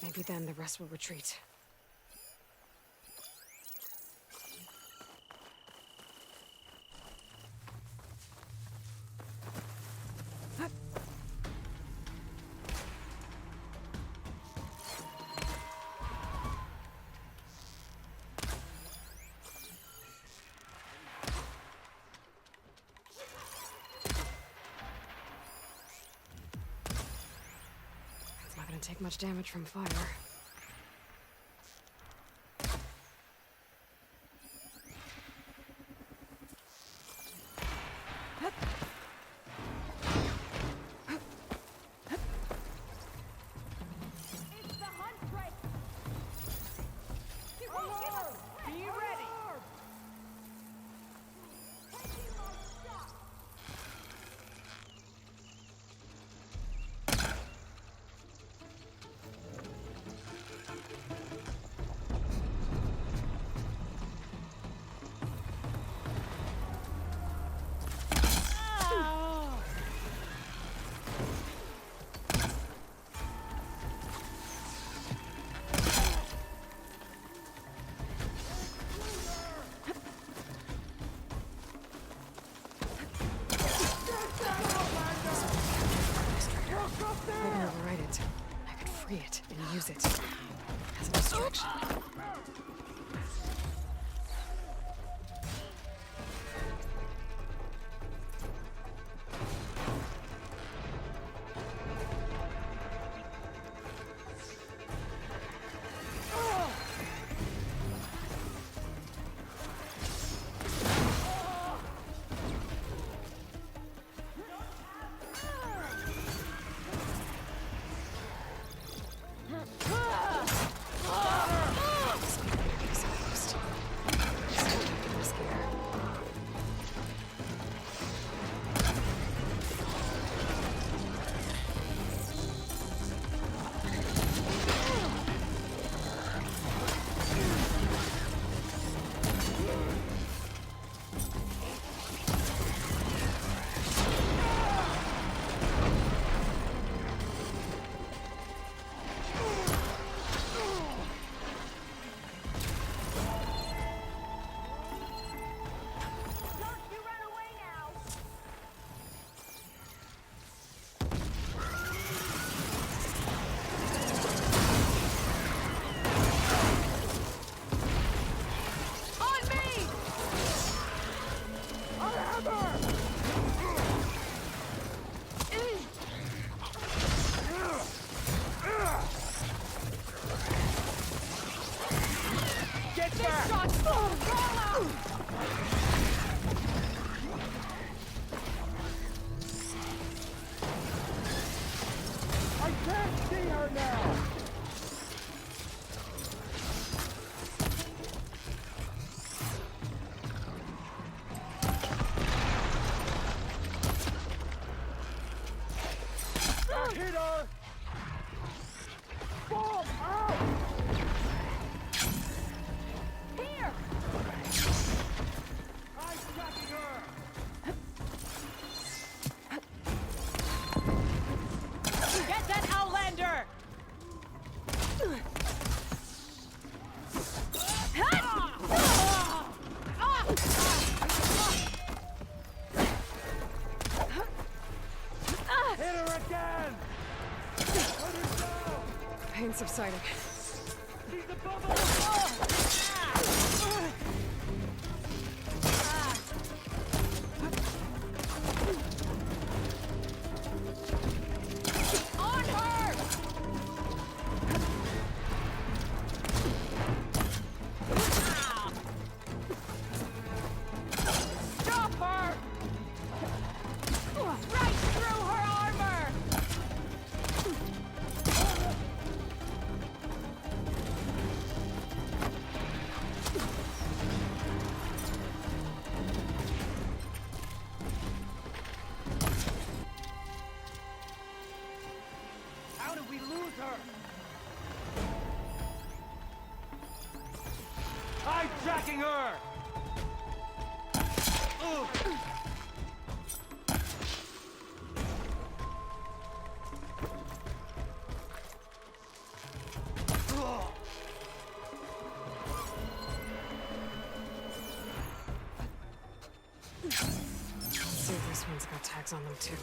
Maybe then the rest will retreat. Not take much damage from fire. It's the hunt break! He won't give us a Be ready! If I can override it, I could free it and use it as a distraction. Hit her! Bomb out! Here! I'm tracking her! Get that Outlander! Hit her again! Pain subsiding. She's above us! On her! Stop her! Right through her armor! ones that got tags on them too.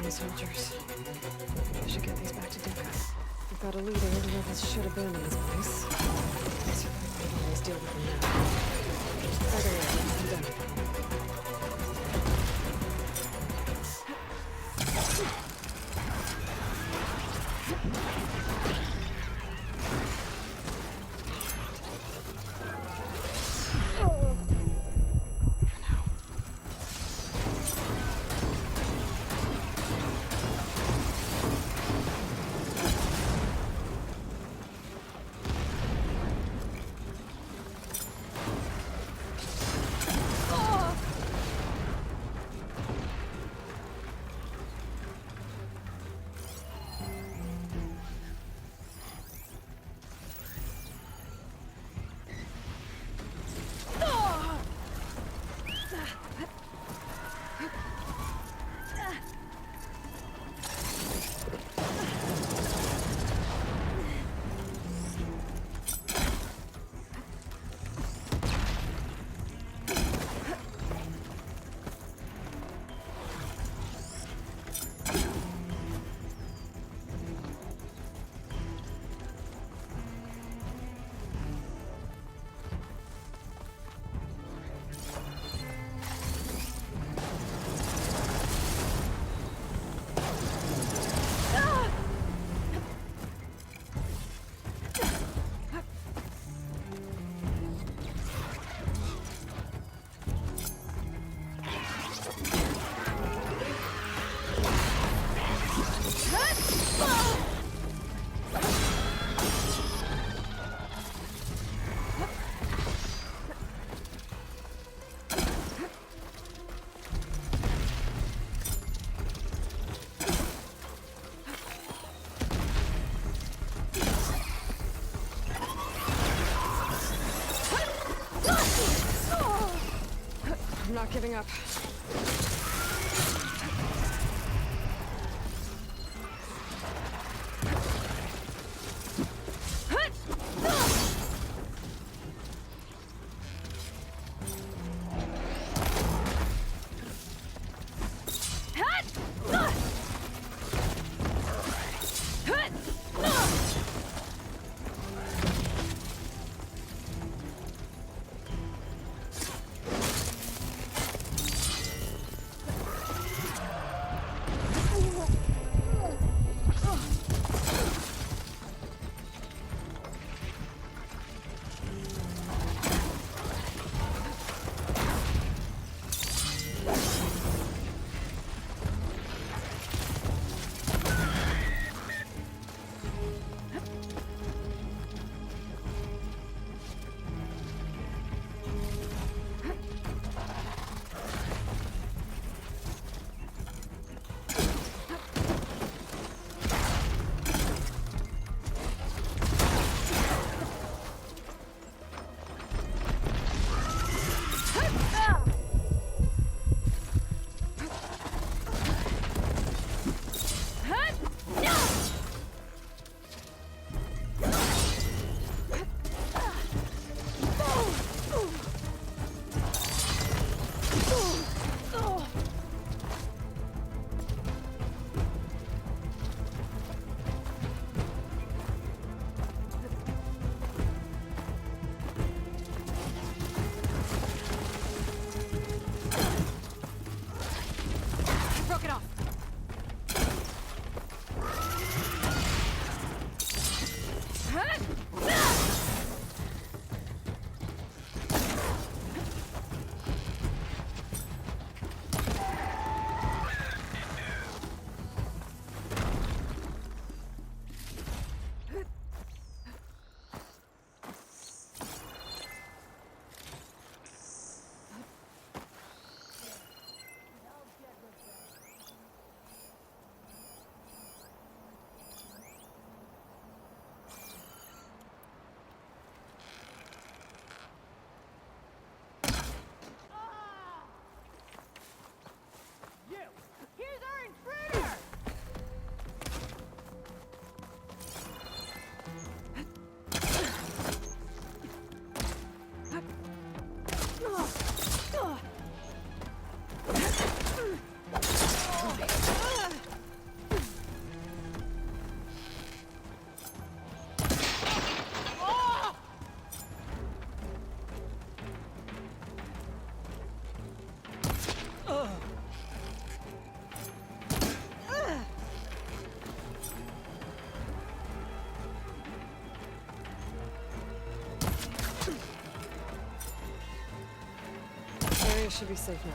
Soldiers. I should get these back to Deca. We've got a leader who this should have been in this place. I can always deal with him now. By the way, I'm done. I'm not giving up. choke it off. Here's our intruder! Area should be safe now.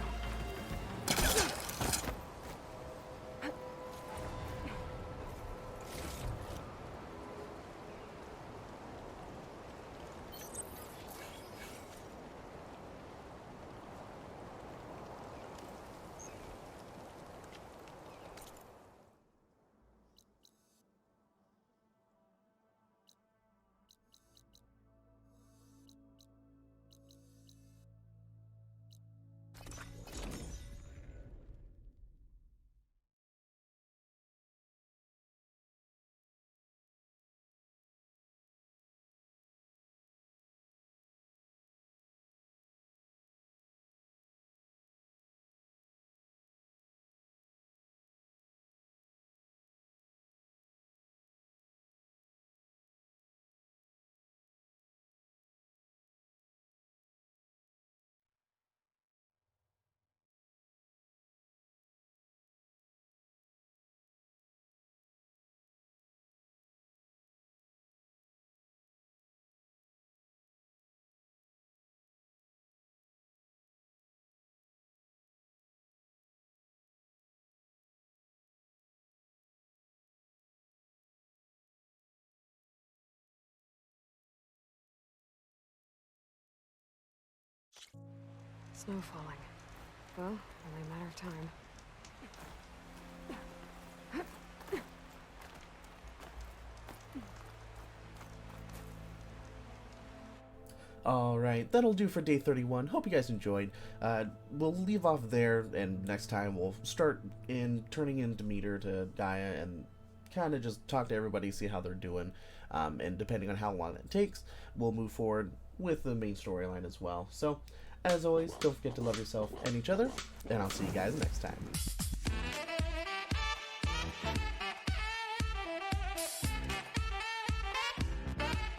Snow falling. Well, only a matter of time. Alright, that'll do for day 31. Hope you guys enjoyed. We'll leave off there, and next time we'll start turning in Demeter to Gaia and kind of just talk to everybody, see how they're doing. And depending on how long it takes, we'll move forward with the main storyline as well. So, as always, don't forget to love yourself and each other, and I'll see you guys next time.